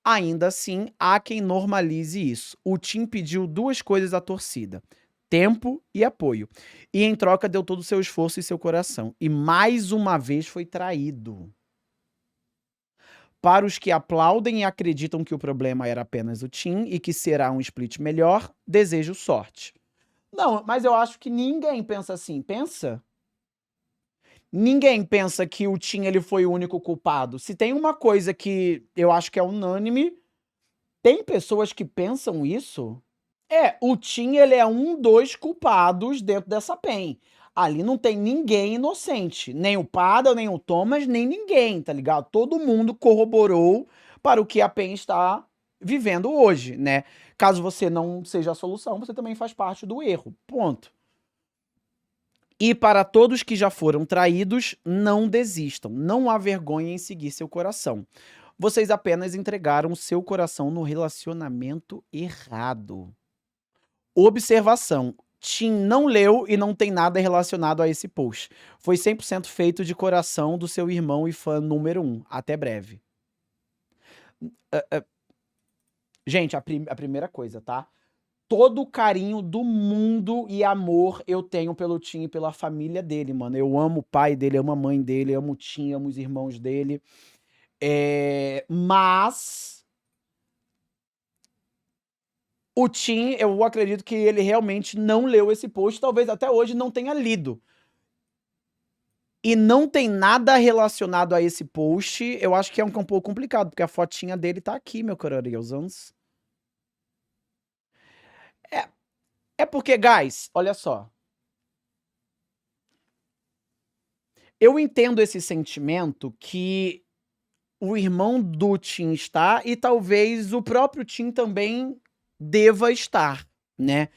S1: ainda assim, há quem normalize isso. O Tim pediu 2 coisas à torcida: tempo e apoio. E, em troca, deu todo o seu esforço e seu coração. E, mais uma vez, foi traído. Para os que aplaudem e acreditam que o problema era apenas o Tim e que será um split melhor, desejo sorte. Não, mas eu acho que ninguém pensa assim. Pensa? Ninguém pensa que o Tim ele foi o único culpado. Se tem uma coisa que eu acho que é unânime, tem pessoas que pensam isso. O Tim ele é um dos culpados dentro dessa PEN. Ali não tem ninguém inocente. Nem o Pada, nem o Thomas, nem ninguém, tá ligado? Todo mundo corroborou para o que a PEN está vivendo hoje, né? Caso você não seja a solução, você também faz parte do erro. Ponto. E para todos que já foram traídos, não desistam. Não há vergonha em seguir seu coração. Vocês apenas entregaram seu coração no relacionamento errado. Observação. Tim não leu e não tem nada relacionado a esse post. Foi 100% feito de coração do seu irmão e fã número 1. Até breve. Gente, a primeira coisa, tá? Todo o carinho do mundo e amor eu tenho pelo Tim e pela família dele, mano. Eu amo o pai dele, amo a mãe dele, amo o Tim, amo os irmãos dele. Mas o Tim, eu acredito que ele realmente não leu esse post, talvez até hoje não tenha lido. E não tem nada relacionado a esse post, eu acho que é um pouco complicado, porque a fotinha dele tá aqui, meu Cororeusanos. É porque, guys, olha só. Eu entendo esse sentimento que o irmão do Tim está e talvez o próprio Tim também deva estar, né?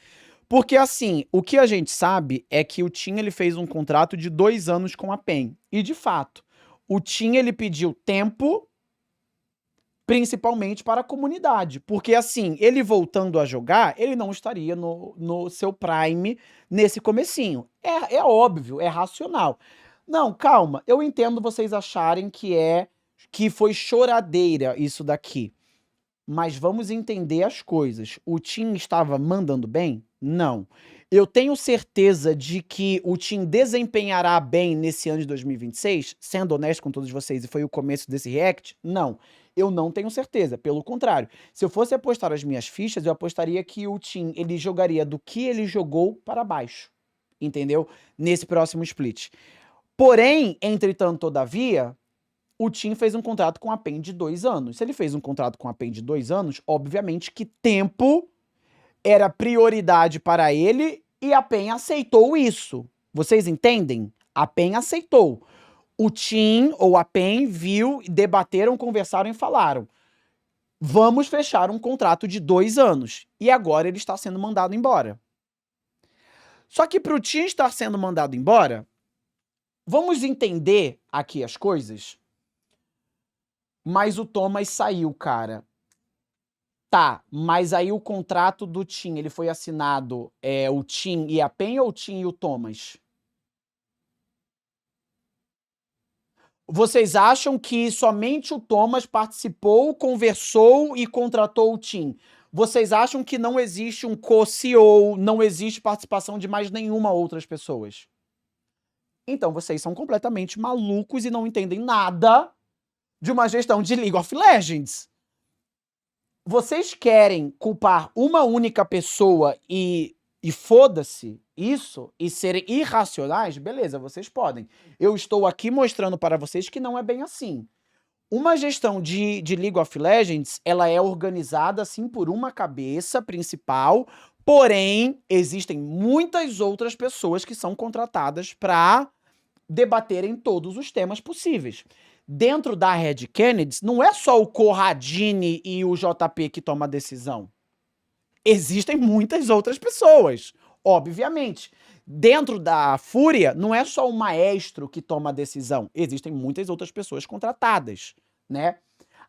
S1: Porque assim, o que a gente sabe é que o Tim ele fez um contrato de 2 anos com a PEN. E de fato, o Tim ele pediu tempo, principalmente para a comunidade. Porque assim, ele voltando a jogar, ele não estaria no seu prime nesse comecinho. É óbvio, é racional. Não, calma, eu entendo vocês acharem que foi choradeira isso daqui. Mas vamos entender as coisas. O Tim estava mandando bem? Não. Eu tenho certeza de que o Tim desempenhará bem nesse ano de 2026? Sendo honesto com todos vocês, e foi o começo desse react? Não. Eu não tenho certeza. Pelo contrário, se eu fosse apostar as minhas fichas, eu apostaria que o Tim ele jogaria do que ele jogou para baixo. Entendeu? Nesse próximo split. Porém, entretanto, todavia, o Tim fez um contrato com a PEN de 2 anos. Se ele fez um contrato com a PEN de 2 anos, obviamente que tempo era prioridade para ele e a PEN aceitou isso. Vocês entendem? A PEN aceitou. O Tim ou a PEN viu, debateram, conversaram e falaram: vamos fechar um contrato de 2 anos. E agora ele está sendo mandado embora. Só que para o Tim estar sendo mandado embora, vamos entender aqui as coisas? Mas o Thomas saiu, cara. Tá, mas aí o contrato do Tim, ele foi assinado o Tim e a PEN ou o Tim e o Thomas? Vocês acham que somente o Thomas participou, conversou e contratou o Tim? Vocês acham que não existe um co-CEO, não existe participação de mais nenhuma outras pessoas? Então vocês são completamente malucos e não entendem nada de uma gestão de League of Legends. Vocês querem culpar uma única pessoa e foda-se isso e serem irracionais? Beleza, vocês podem. Eu estou aqui mostrando para vocês que não é bem assim. Uma gestão de League of Legends, ela é organizada assim por uma cabeça principal, porém existem muitas outras pessoas que são contratadas para debaterem todos os temas possíveis. Dentro da Red Kennedy, não é só o Corradini e o JP que tomam a decisão. Existem muitas outras pessoas, obviamente. Dentro da Fúria, não é só o maestro que toma a decisão. Existem muitas outras pessoas contratadas, né?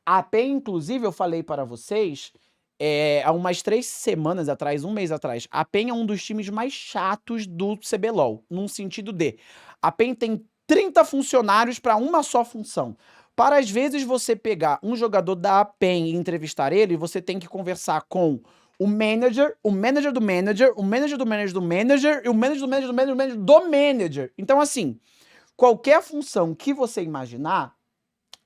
S1: A PEN, inclusive, eu falei para vocês, há umas 3 semanas atrás, um mês atrás, a PEN é um dos times mais chatos do CBLOL, num sentido de a PEN tem 30 funcionários para uma só função. Para, às vezes, você pegar um jogador da PEN e entrevistar ele, você tem que conversar com o manager do manager, o manager do manager do manager e o manager do manager do manager do manager do manager. Então, assim, qualquer função que você imaginar,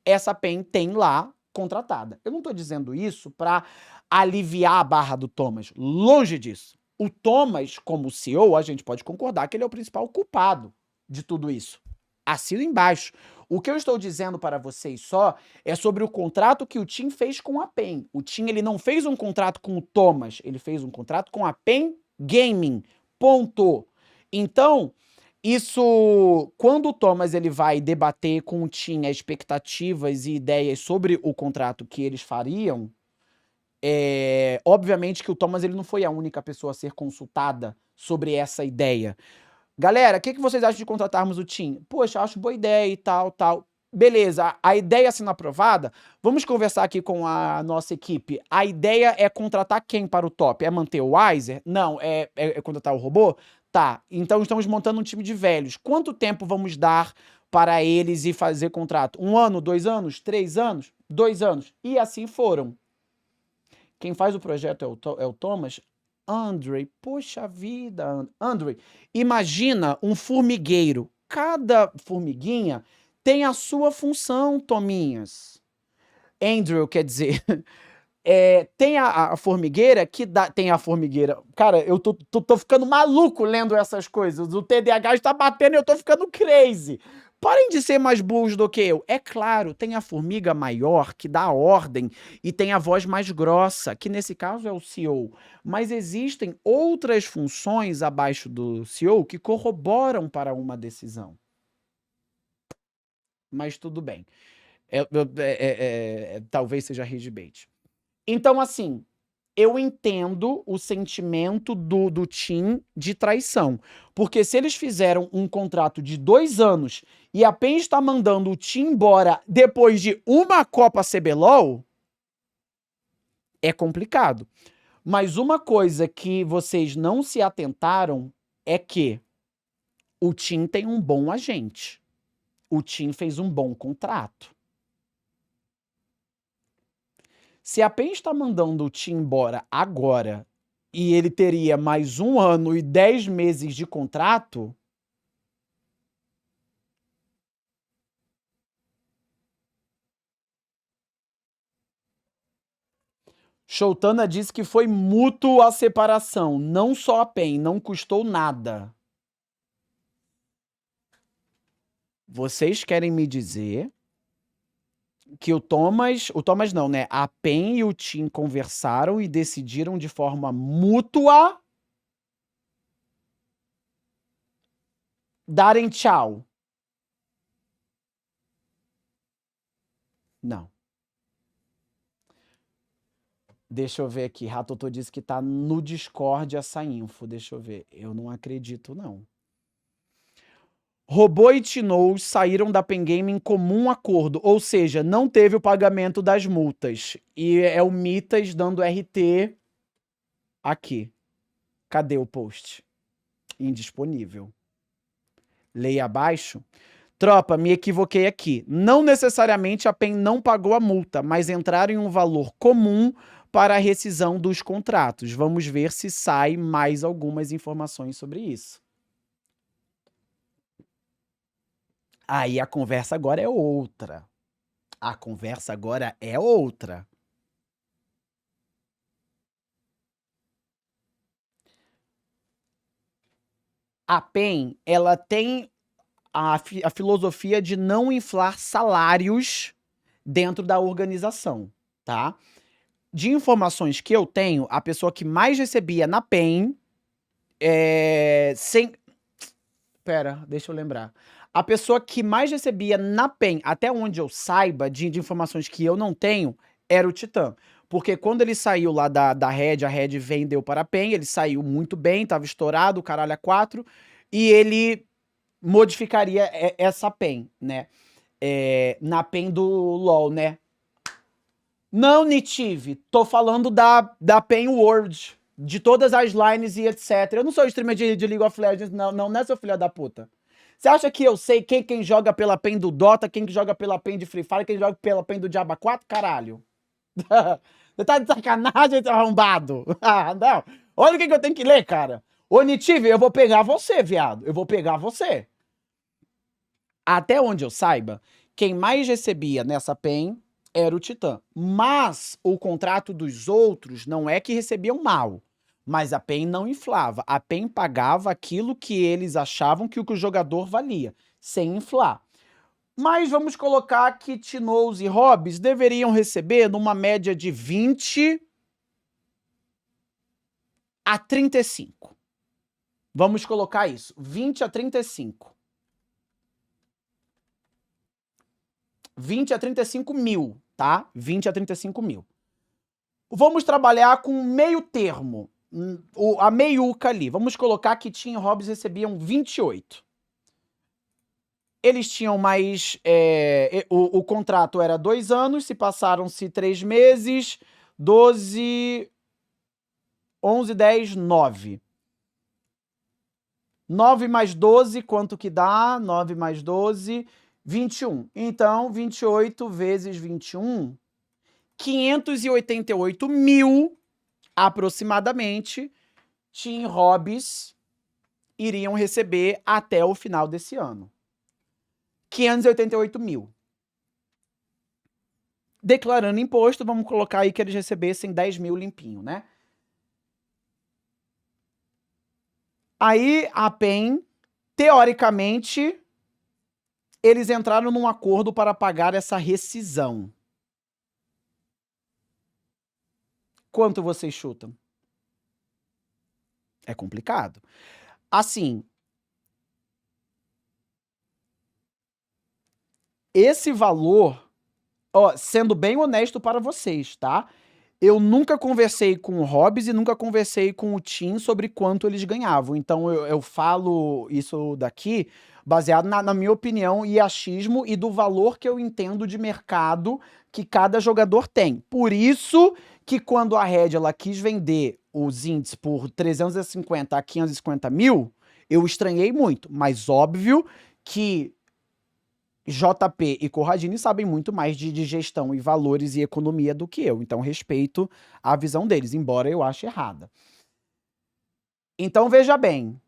S1: essa PEN tem lá contratada. Eu não estou dizendo isso para aliviar a barra do Thomas. Longe disso. O Thomas, como CEO, a gente pode concordar que ele é o principal culpado de tudo isso. Assino embaixo. O que eu estou dizendo para vocês só é sobre o contrato que o Tim fez com a PEN. O Tim, ele não fez um contrato com o Thomas, ele fez um contrato com a PEN Gaming. Ponto. Então, isso, quando o Thomas ele vai debater com o Tim as expectativas e ideias sobre o contrato que eles fariam, obviamente que o Thomas ele não foi a única pessoa a ser consultada sobre essa ideia. Galera, o que vocês acham de contratarmos o Tim? Poxa, acho boa ideia e tal, tal. Beleza, a ideia sendo aprovada, vamos conversar aqui com a nossa equipe. A ideia é contratar quem para o top? É manter o Weiser? Não, é contratar o robô? Tá, então estamos montando um time de velhos. Quanto tempo vamos dar para eles e fazer contrato? 1 ano, 2 anos, 3 anos, 2 anos? E assim foram. Quem faz o projeto é o Thomas. Andrei, poxa vida, Andrei, imagina um formigueiro. Cada formiguinha tem a sua função, Tominhas. Andrew, quer dizer, tem a formigueira que dá. Tem a formigueira. Cara, eu tô ficando maluco lendo essas coisas. O TDAH está batendo e eu tô ficando crazy. Parem de ser mais burros do que eu. É claro, tem a formiga maior que dá ordem e tem a voz mais grossa, que nesse caso é o CEO. Mas existem outras funções abaixo do CEO que corroboram para uma decisão. Mas tudo bem. Talvez seja rage bait. Então, assim, eu entendo o sentimento do Tim de traição. Porque se eles fizeram um contrato de 2 anos e a PEN está mandando o Tim embora depois de uma Copa CBLOL, é complicado. Mas uma coisa que vocês não se atentaram é que o Tim tem um bom agente. O Tim fez um bom contrato. Se a PEN está mandando o Tim embora agora e ele teria mais 1 ano e 10 meses de contrato, Choutana disse que foi mútuo a separação, não só a PEN, não custou nada. Vocês querem me dizer que o Thomas não, né? A PEN e o Tim conversaram e decidiram de forma mútua darem tchau. Não. Deixa eu ver aqui. Ratotô disse que tá no Discord essa info. Deixa eu ver. Eu não acredito, não. Robô e Tinoz saíram da Pen Game em comum acordo, ou seja, não teve o pagamento das multas. E é o Mitas dando RT aqui. Cadê o post? Indisponível. Leia abaixo. Tropa, me equivoquei aqui. Não necessariamente a PEN não pagou a multa, mas entraram em um valor comum para a rescisão dos contratos. Vamos ver se sai mais algumas informações sobre isso. Aí a conversa agora é outra. A conversa agora é outra. A PEN, ela tem a filosofia de não inflar salários dentro da organização, tá? De informações que eu tenho, a pessoa que mais recebia na PEN Pera, deixa eu lembrar. A pessoa que mais recebia na PEN, até onde eu saiba, de informações que eu não tenho, era o Titã. Porque quando ele saiu lá da Red, a Red vendeu para a PEN, ele saiu muito bem, tava estourado, o caralho a 4, e ele modificaria essa PEN, né? Na PEN do LoL, né? Não, Nitive, tô falando da PEN World, de todas as lines e etc. Eu não sou streamer de League of Legends, não é seu filho da puta. Você acha que eu sei quem joga pela PEN do Dota, quem que joga pela PEN de Free Fire, quem joga pela PEN do Diaba 4? Caralho. Você tá de sacanagem, seu arrombado? Ah, não. Olha o que eu tenho que ler, cara. Ô, Nitive, eu vou pegar você, viado. Eu vou pegar você. Até onde eu saiba, quem mais recebia nessa PEN era o Titã. Mas o contrato dos outros não é que recebiam mal. Mas a PEN não inflava. A PEN pagava aquilo que eles achavam que o jogador valia, sem inflar. Mas vamos colocar que Tinoz e Hobbs deveriam receber numa média de 20 a 35. Vamos colocar isso, 20 a 35. 20 a 35 mil, tá? 20 a 35 mil. Vamos trabalhar com meio termo, a meiuca ali. Vamos colocar que Tim e Hobbs recebiam 28. Eles tinham mais... o contrato era 2 anos, se passaram-se 3 meses, 12, 11, 10, 9. 9 mais 12, quanto que dá? 9 mais 12, 21. Então, 28 vezes 21, 588 mil, aproximadamente, Tim Hobbs iriam receber até o final desse ano. 588 mil. Declarando imposto, vamos colocar aí que eles recebessem 10 mil limpinho, né? Aí a PEN, teoricamente, eles entraram num acordo para pagar essa rescisão. Quanto vocês chutam? É complicado. Assim, esse valor, ó, sendo bem honesto para vocês, tá? Eu nunca conversei com o Hobbs e nunca conversei com o Tim sobre quanto eles ganhavam. Então eu falo isso daqui baseado na minha opinião e achismo e do valor que eu entendo de mercado que cada jogador tem. Por isso que quando a Red ela quis vender os indies por 350 a 550 mil, eu estranhei muito. Mas óbvio que JP e Corradini sabem muito mais de gestão e valores e economia do que eu. Então, respeito a visão deles, embora eu ache errada. Então, veja bem.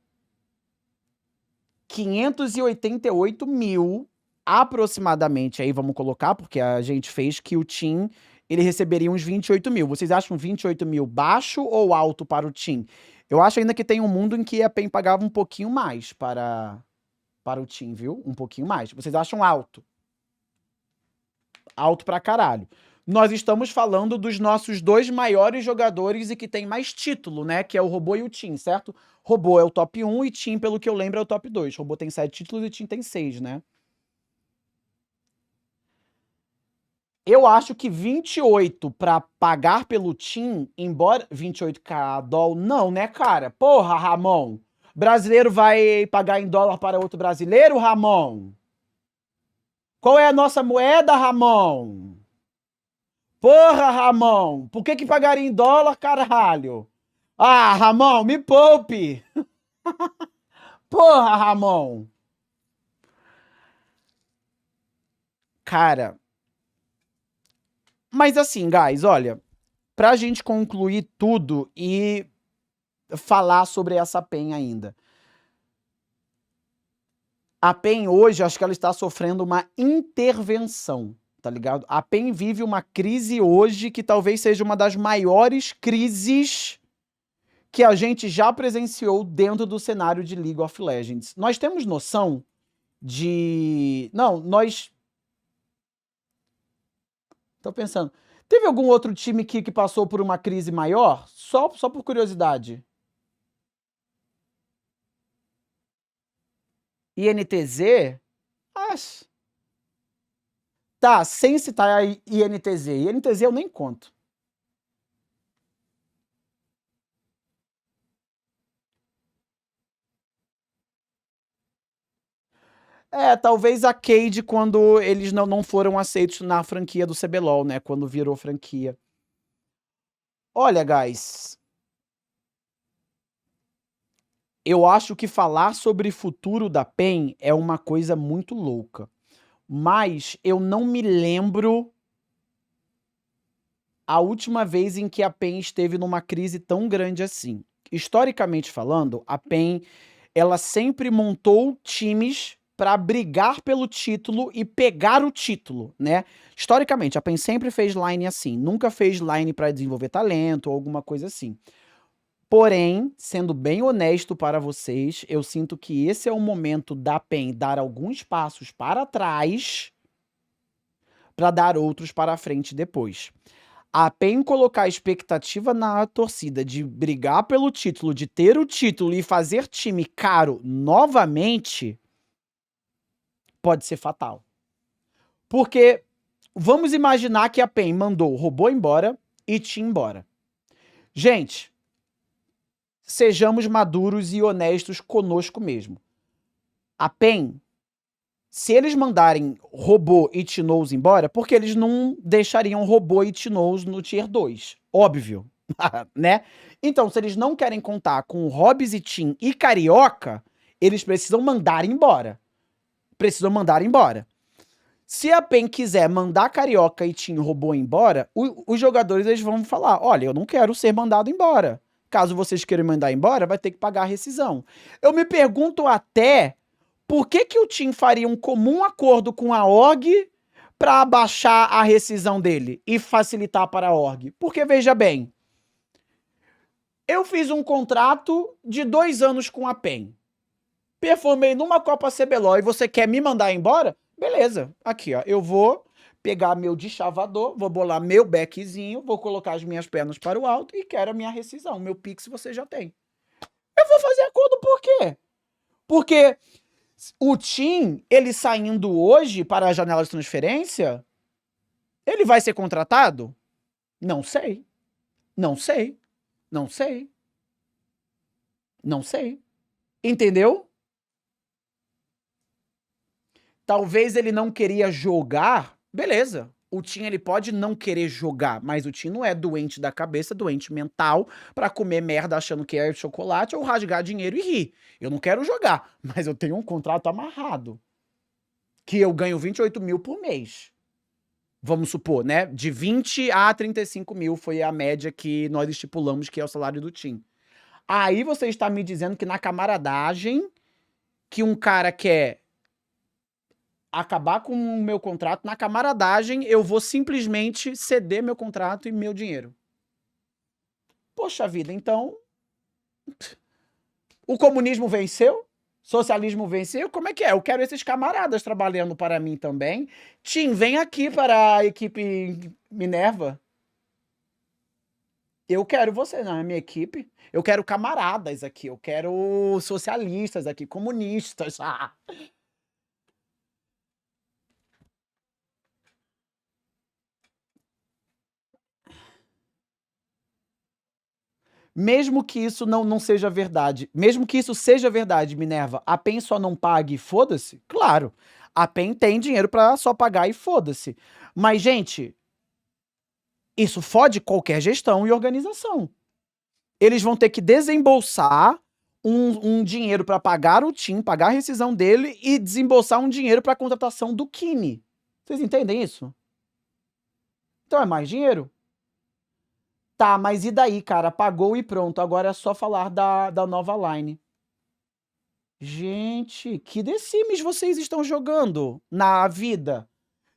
S1: 588 mil, aproximadamente, aí vamos colocar, porque a gente fez que o Tim, ele receberia uns 28 mil. Vocês acham 28 mil baixo ou alto para o Tim? Eu acho ainda que tem um mundo em que a PEN pagava um pouquinho mais para o Tim, viu? Um pouquinho mais. Vocês acham alto? Alto pra caralho. Nós estamos falando dos nossos 2 maiores jogadores e que tem mais título, né? Que é o Robô e o Tim, certo? Robô é o top 1 e Tim, pelo que eu lembro, é o top 2. Robô tem 7 títulos e Tim tem 6, né? Eu acho que 28 pra pagar pelo Tim, embora 28k doll, não, né, cara? Porra, Ramon. Brasileiro vai pagar em dólar para outro brasileiro, Ramon? Qual é a nossa moeda, Ramon? Porra, Ramon, por que pagaria em dólar, caralho? Ah, Ramon, me poupe. Porra, Ramon. Cara, mas assim, guys, olha, pra gente concluir tudo e falar sobre essa PEN ainda. A PEN hoje, acho que ela está sofrendo uma intervenção, tá ligado? A PEN vive uma crise hoje que talvez seja uma das maiores crises que a gente já presenciou dentro do cenário de League of Legends. Nós temos noção de... Não, nós... Tô pensando. Teve algum outro time que passou por uma crise maior? Só por curiosidade. INTZ? Ah, tá, sem citar a INTZ. INTZ eu nem conto. É, talvez a Cade quando eles não foram aceitos na franquia do CBLOL, né? Quando virou franquia. Olha, guys. Eu acho que falar sobre futuro da PEN é uma coisa muito louca. Mas eu não me lembro a última vez em que a PEN esteve numa crise tão grande assim. Historicamente falando, a PEN ela sempre montou times para brigar pelo título e pegar o título, né? Historicamente, a PEN sempre fez line assim, nunca fez line para desenvolver talento ou alguma coisa assim. Porém, sendo bem honesto para vocês, eu sinto que esse é o momento da PEN dar alguns passos para trás para dar outros para frente depois. A PEN colocar a expectativa na torcida de brigar pelo título, de ter o título e fazer time caro novamente, pode ser fatal. Porque vamos imaginar que a PEN mandou o robô embora e Tim embora. Gente, sejamos maduros e honestos conosco mesmo. A PEN, se eles mandarem robô e Tinoz embora, porque eles não deixariam robô e Tinoz no Tier 2. Óbvio, né? Então, se eles não querem contar com Hobbs e Tim e Carioca, eles precisam mandar embora. Precisam mandar embora. Se a PEN quiser mandar Carioca e Tim robô embora, os jogadores eles vão falar, olha, eu não quero ser mandado embora. Caso vocês queiram mandar embora, vai ter que pagar a rescisão. Eu me pergunto até por que o Tim faria um comum acordo com a org para abaixar a rescisão dele e facilitar para a org. Porque, veja bem, eu fiz um contrato de 2 anos com a PEN. Performei numa Copa CBLOL e você quer me mandar embora? Beleza, aqui ó, eu vou pegar meu deschavador, vou bolar meu backzinho, vou colocar as minhas pernas para o alto e quero a minha rescisão. Meu Pix você já tem. Eu vou fazer acordo por quê? Porque o Tim, ele saindo hoje para a janela de transferência, ele vai ser contratado? Não sei. Não sei. Não sei. Não sei. Entendeu? Talvez ele não queria jogar, beleza. O Tim ele pode não querer jogar, mas o Tim não é doente da cabeça, doente mental, pra comer merda achando que é chocolate ou rasgar dinheiro e rir. Eu não quero jogar, mas eu tenho um contrato amarrado. Que eu ganho 28 mil por mês. Vamos supor, né? De 20 a 35 mil foi a média que nós estipulamos que é o salário do Tim. Aí você está me dizendo que na camaradagem, que um cara quer acabar com o meu contrato, na camaradagem, eu vou simplesmente ceder meu contrato e meu dinheiro. Poxa vida, então... O comunismo venceu? Socialismo venceu? Como é que é? Eu quero esses camaradas trabalhando para mim também. Tim, vem aqui para a equipe Minerva. Eu quero você na minha equipe. Eu quero camaradas aqui. Eu quero socialistas aqui, comunistas. Ah. Mesmo que isso não seja verdade, mesmo que isso seja verdade, Minerva, a PEN só não pague e foda-se? Claro, a PEN tem dinheiro pra só pagar e foda-se. Mas, gente, isso fode qualquer gestão e organização. Eles vão ter que desembolsar um dinheiro pra pagar o Tim, pagar a rescisão dele e desembolsar um dinheiro pra contratação do Kini. Vocês entendem isso? Então é mais dinheiro. Tá, mas e daí, cara? Pagou e pronto. Agora é só falar da nova line. Gente, que The Sims vocês estão jogando na vida?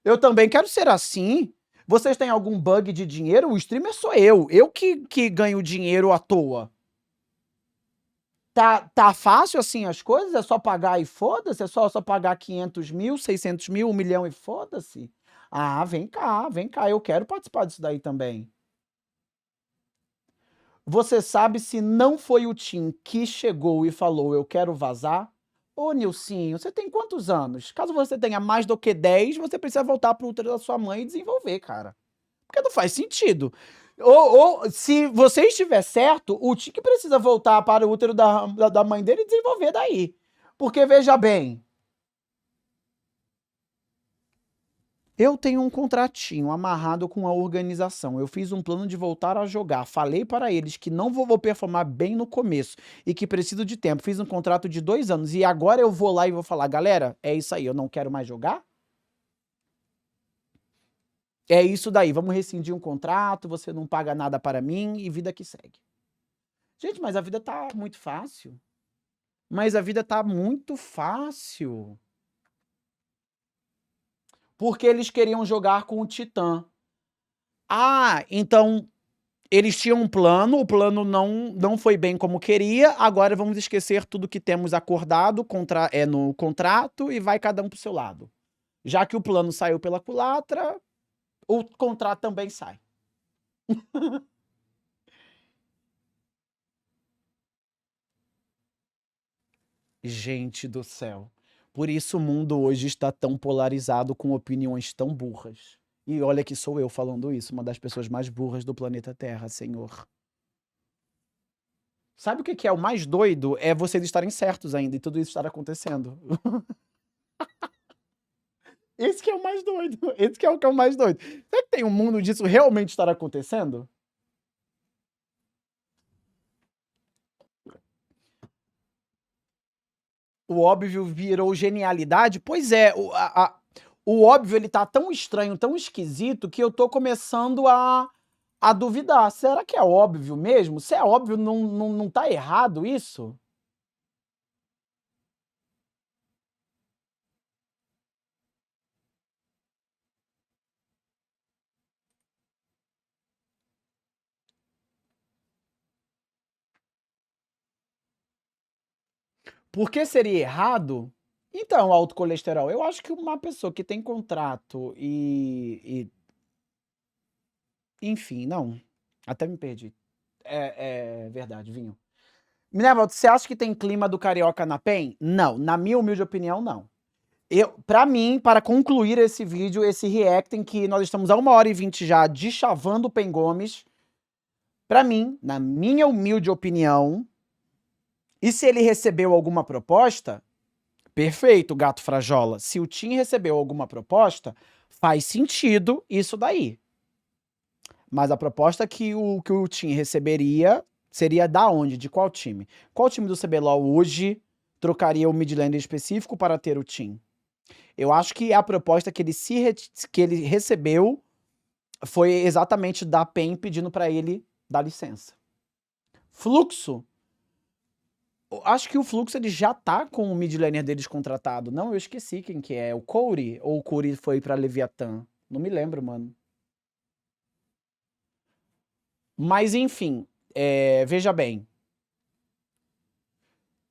S1: Eu também quero ser assim. Vocês têm algum bug de dinheiro? O streamer sou eu. Eu que ganho dinheiro à toa. Tá fácil assim as coisas? É só pagar e foda-se? É só pagar 500 mil, 600 mil, 1 milhão e foda-se? Ah, vem cá, vem cá. Eu quero participar disso daí também. Você sabe se não foi o Tim que chegou e falou eu quero vazar? Ô, Nilcinho, você tem quantos anos? Caso você tenha mais do que 10, você precisa voltar pro útero da sua mãe e desenvolver, cara. Porque não faz sentido. Ou se você estiver certo, o Tim que precisa voltar para o útero da mãe dele e desenvolver daí. Porque, veja bem, eu tenho um contratinho amarrado com a organização. Eu fiz um plano de voltar a jogar. Falei para eles que não vou performar bem no começo e que preciso de tempo. Fiz um contrato de 2 anos e agora eu vou lá e vou falar, galera, é isso aí, eu não quero mais jogar? É isso daí, vamos rescindir um contrato, você não paga nada para mim e vida que segue. Gente, mas a vida tá muito fácil. Mas a vida tá muito fácil. Porque eles queriam jogar com o Titã. Ah, então eles tinham um plano, o plano não foi bem como queria, agora vamos esquecer tudo que temos acordado no contrato e vai cada um pro seu lado. Já que o plano saiu pela culatra, o contrato também sai. Gente do céu. Por isso o mundo hoje está tão polarizado com opiniões tão burras. E olha que sou eu falando isso, uma das pessoas mais burras do planeta Terra, senhor. Sabe o que é o mais doido? É vocês estarem certos ainda e tudo isso estar acontecendo. Esse que é o mais doido. Esse que é o mais doido. Será que tem um mundo disso realmente estar acontecendo? O óbvio virou genialidade? Pois é, o óbvio ele tá tão estranho, tão esquisito, que eu tô começando a duvidar. Será que é óbvio mesmo? Se é óbvio, não tá errado isso? Por que seria errado? Então, alto colesterol. Eu acho que uma pessoa que tem contrato enfim, não. Até me perdi. É verdade, vinho. Minerva, você acha que tem clima do carioca na PEN? Não. Na minha humilde opinião, não. Pra mim, para concluir esse vídeo, esse reacting, que nós estamos a 1h20 já de chavando o Pen Gomes, pra mim, na minha humilde opinião, e se ele recebeu alguma proposta, perfeito, gato frajola. Se o Tim recebeu alguma proposta, faz sentido isso daí. Mas a proposta que o Tim receberia seria da onde? De qual time? Qual time do CBLOL hoje trocaria o mid laner específico para ter o Tim? Eu acho que a proposta que ele recebeu foi exatamente da PEN pedindo para ele dar licença. Fluxo. Acho que o Fluxo ele já tá com o mid laner deles contratado. Não, eu esqueci quem que é. O Corey? Ou o Corey foi pra Leviathan? Não me lembro, mano. Mas enfim, veja bem.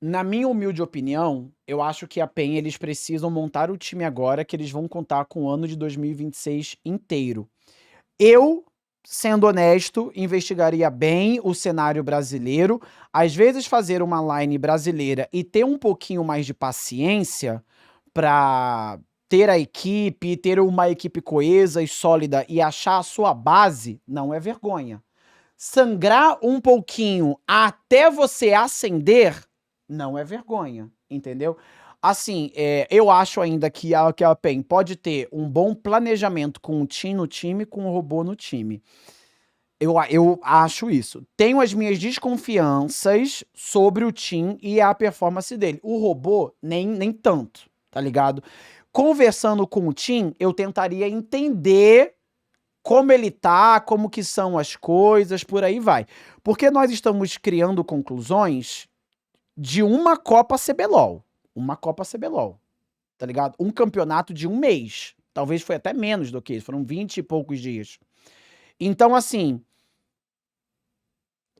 S1: Na minha humilde opinião, eu acho que a PEN eles precisam montar o time agora, que eles vão contar com o ano de 2026 inteiro. Eu, sendo honesto, investigaria bem o cenário brasileiro, às vezes fazer uma line brasileira e ter um pouquinho mais de paciência para ter a equipe, ter uma equipe coesa e sólida e achar a sua base, não é vergonha. Sangrar um pouquinho até você ascender, não é vergonha, entendeu? Assim, eu acho ainda que a PEN pode ter um bom planejamento com o Tim no time, com o robô no time. Eu acho isso. Tenho as minhas desconfianças sobre o Tim e a performance dele. O robô, nem tanto, tá ligado? conversando com o Tim, eu tentaria entender como ele tá, como que são as coisas, por aí vai. Porque nós estamos criando conclusões de uma Copa CBLOL. Uma Copa CBLOL, tá ligado? Um campeonato de um mês. Talvez foi até menos do que isso, foram 20 e poucos dias. Então, assim,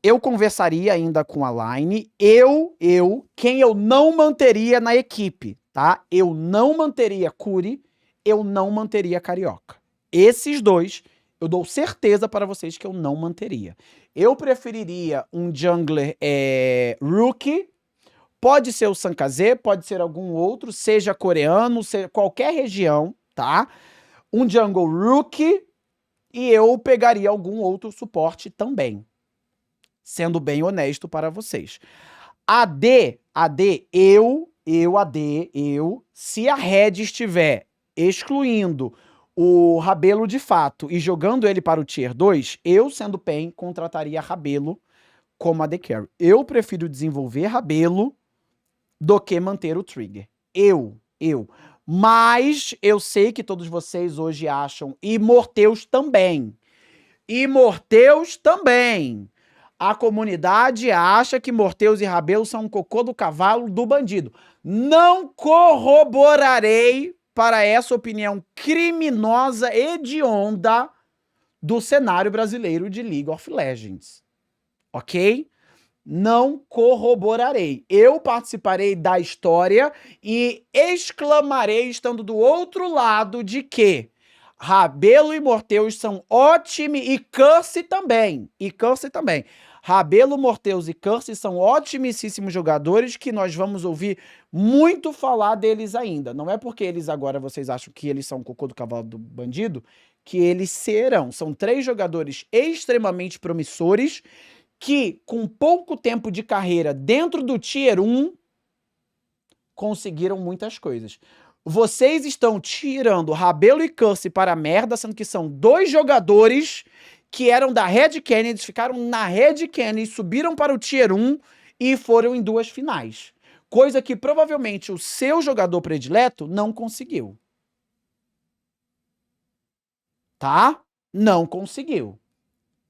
S1: eu conversaria ainda com a Line. Quem eu não manteria na equipe, tá? Eu não manteria Curi, eu não manteria Carioca. Esses dois, eu dou certeza para vocês que eu não manteria. Eu preferiria um jungler rookie, pode ser o Sankaze, pode ser algum outro, seja coreano, seja qualquer região, tá? Um jungle rookie e eu pegaria algum outro suporte também. Sendo bem honesto para vocês. AD, se a Red estiver excluindo o Rabelo de fato e jogando ele para o Tier 2, eu, sendo PEN, contrataria Rabelo como AD Carry. Eu prefiro desenvolver Rabelo do que manter o Trigger. Mas eu sei que todos vocês hoje acham, e Morteus também. A comunidade acha que Morteus e Rabelo são um cocô do cavalo do bandido. Não corroborarei para essa opinião criminosa, hedionda do cenário brasileiro de League of Legends. Ok? Não corroborarei. Eu participarei da história e exclamarei, estando do outro lado, de que Rabelo e Morteus são ótimos, e Curse também. Rabelo, Morteus e Curse são otimíssimos jogadores que nós vamos ouvir muito falar deles ainda. Não é porque eles agora, vocês acham que eles são o cocô do cavalo do bandido, que eles serão. São 3 jogadores extremamente promissores que, com pouco tempo de carreira dentro do Tier 1, conseguiram muitas coisas. Vocês estão tirando Rabelo e Curse para a merda, sendo que são 2 jogadores que eram da Red Kennedy, ficaram na Red Kennedy, subiram para o Tier 1 e foram em 2 finais. Coisa que provavelmente o seu jogador predileto não conseguiu. Tá? Não conseguiu.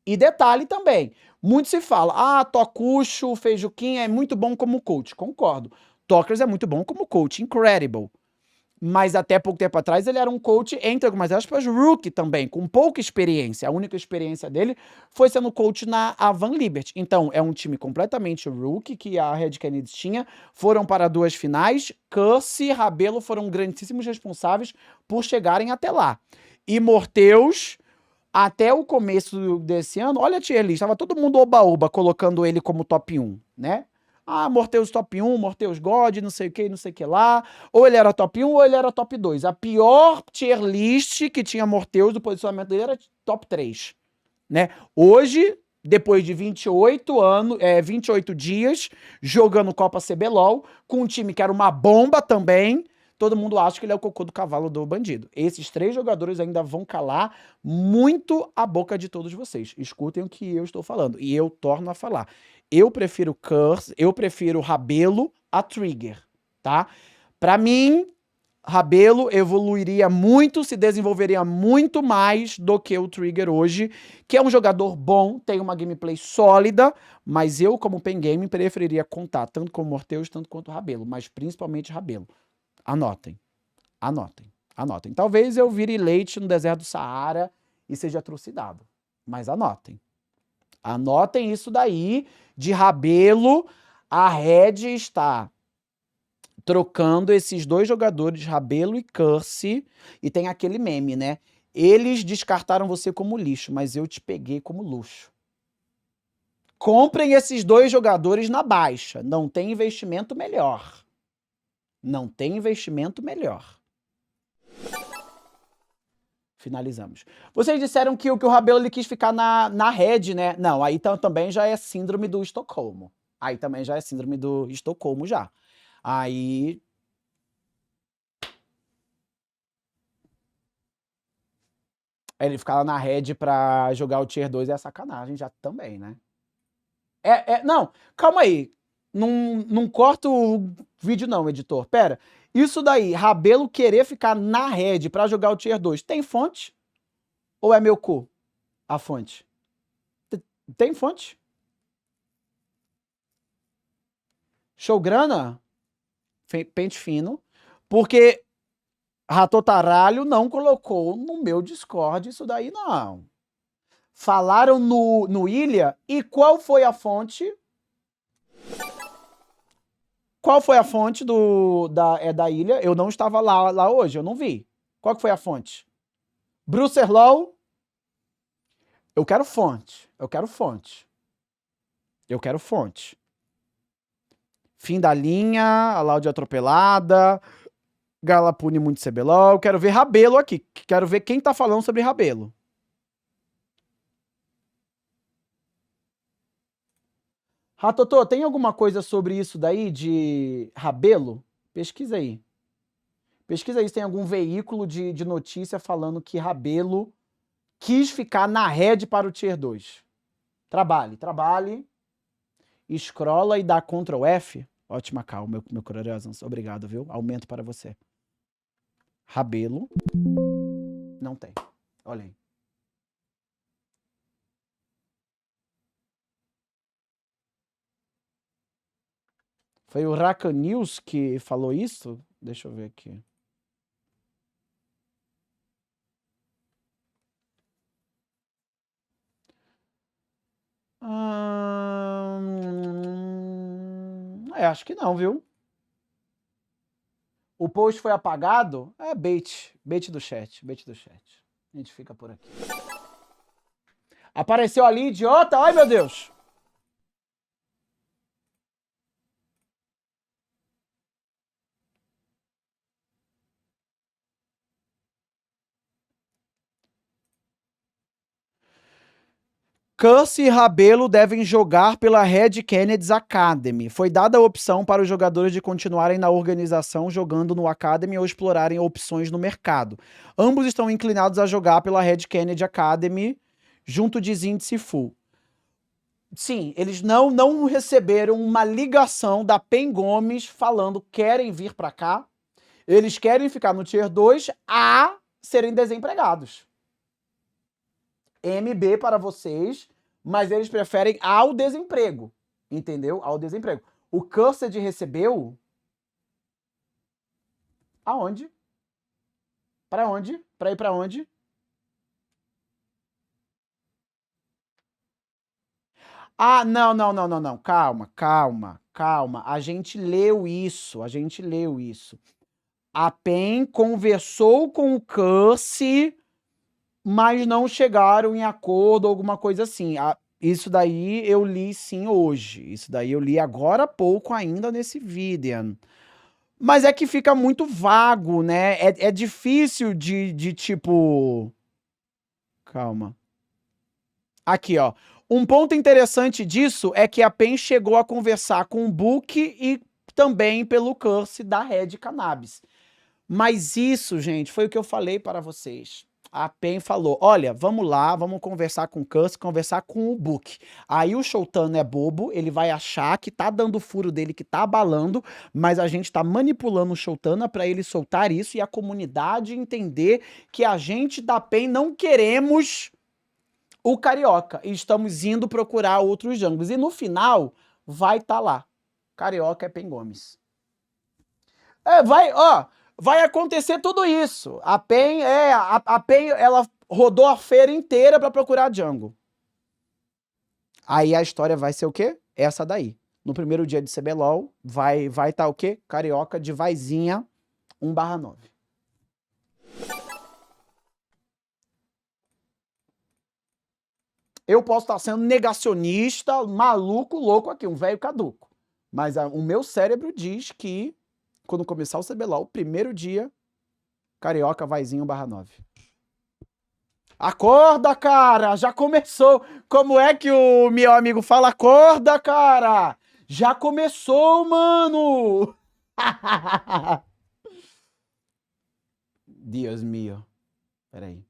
S1: E detalhe também, muito se fala, Tokucho, Feijuquinha é muito bom como coach. Concordo. Tokers é muito bom como coach, incredible. Mas até pouco tempo atrás ele era um coach, entre algumas aspas, rookie também, com pouca experiência. A única experiência dele foi sendo coach na Avan Liberty. Então, é um time completamente rookie que a Red Kennedy tinha. Foram para 2 finais. Curse e Rabelo foram grandíssimos responsáveis por chegarem até lá. E Morteus, até o começo desse ano, olha a tier list, estava todo mundo oba-oba colocando ele como top 1, né? Morteus top 1, Morteus God, não sei o que lá. Ou ele era top 1 ou ele era top 2. A pior tier list que tinha Morteus, do posicionamento dele, era top 3, né? Hoje, depois de 28 dias jogando Copa CBLOL, com um time que era uma bomba também, todo mundo acha que ele é o cocô do cavalo do bandido. Esses 3 jogadores ainda vão calar muito a boca de todos vocês. Escutem o que eu estou falando. E eu torno a falar. Eu prefiro Curse, eu prefiro Rabelo a Trigger, tá? Pra mim, Rabelo evoluiria muito, se desenvolveria muito mais do que o Trigger hoje, que é um jogador bom, tem uma gameplay sólida, mas eu, como pen game, preferiria contar tanto com Morteus, tanto quanto Rabelo, mas principalmente Rabelo. Anotem. Talvez eu vire leite no deserto do Saara e seja trucidado. Mas anotem. Anotem isso daí. De Rabelo, a Red está trocando esses 2 jogadores, Rabelo e Curse. E tem aquele meme, né? Eles descartaram você como lixo, mas eu te peguei como luxo. Comprem esses 2 jogadores na baixa. Não tem investimento melhor. Finalizamos. Vocês disseram que o Rabelo ele quis ficar na Red, né? Não, aí também já é síndrome do Estocolmo. Já. Aí... ele ficar lá na Red pra jogar o Tier 2 é sacanagem já também, né? Não, calma aí. Não corta o vídeo não, editor. Pera. Isso daí, Rabelo querer ficar na rede pra jogar o Tier 2, tem fonte? Ou é meu cu a fonte? Tem fonte? Showgrana? Pente fino. Porque Ratotaralho não colocou no meu Discord isso daí, não. Falaram no Ilha, e qual foi a fonte? Qual foi a fonte da Ilha? Eu não estava lá hoje, eu não vi. Qual que foi a fonte? Brucer Law? Eu quero fonte. Eu quero fonte. Eu quero fonte. Fim da linha, a Laude atropelada, Galapune muito CBLOL. Quero ver Rabelo aqui. Quero ver quem tá falando sobre Rabelo. Ratotô, tem alguma coisa sobre isso daí de Rabelo? Pesquisa aí. Pesquisa aí se tem algum veículo de notícia falando que Rabelo quis ficar na rede para o Tier 2. Trabalhe. Scrolla e dá Ctrl F. Ótima calma, meu Coriolisans. Obrigado, viu? Aumento para você. Rabelo. Não tem. Olha aí. Foi o Raka News que falou isso? Deixa eu ver aqui. Acho que não, viu? O post foi apagado? É bait do chat, A gente fica por aqui. Apareceu ali, idiota? Ai, meu Deus! Curse e Rabelo devem jogar pela Red Kennedy Academy. Foi dada a opção para os jogadores de continuarem na organização jogando no Academy ou explorarem opções no mercado. Ambos estão inclinados a jogar pela Red Kennedy Academy junto de Zinzi Full. Sim, eles não receberam uma ligação da PEN Gomes falando que querem vir para cá. Eles querem ficar no Tier 2 a serem desempregados. MB para vocês, mas eles preferem ao desemprego, entendeu? Ao desemprego. O Cursed recebeu... Aonde? Para onde? Para ir para onde? Ah, não. Calma. A gente leu isso. A PEN conversou com o Curse, mas não chegaram em acordo, alguma coisa assim. Isso daí eu li sim hoje. Isso daí eu li agora há pouco ainda nesse vídeo. Mas é que fica muito vago, né? É difícil de tipo... Calma. Aqui, ó. Um ponto interessante disso é que a PEN chegou a conversar com o Book e também pelo Curse da Red Cannabis. Mas isso, gente, foi o que eu falei para vocês. A PEN falou, olha, vamos lá, vamos conversar com o Curse, conversar com o Book. Aí o Showtano é bobo, ele vai achar que tá dando furo dele, que tá abalando, mas a gente tá manipulando o Showtana para ele soltar isso e a comunidade entender que a gente da PEN não queremos o Carioca e estamos indo procurar outros jungles. E no final, vai estar lá. Carioca é PEN Gomes. Vai acontecer tudo isso. A PEN, ela rodou a feira inteira para procurar Django. Aí a história vai ser o quê? Essa daí. No primeiro dia de CBLOL, vai estar o quê? Carioca de Vaizinha 1/9. Eu posso estar sendo negacionista, maluco, louco aqui, um velho caduco. Mas o meu cérebro diz que, quando começar o CBLOL, o primeiro dia, Carioca Vaizinho 1/9. Acorda, cara! Já começou! Como é que o meu amigo fala? Acorda, cara! Já começou, mano! Deus mío. Peraí.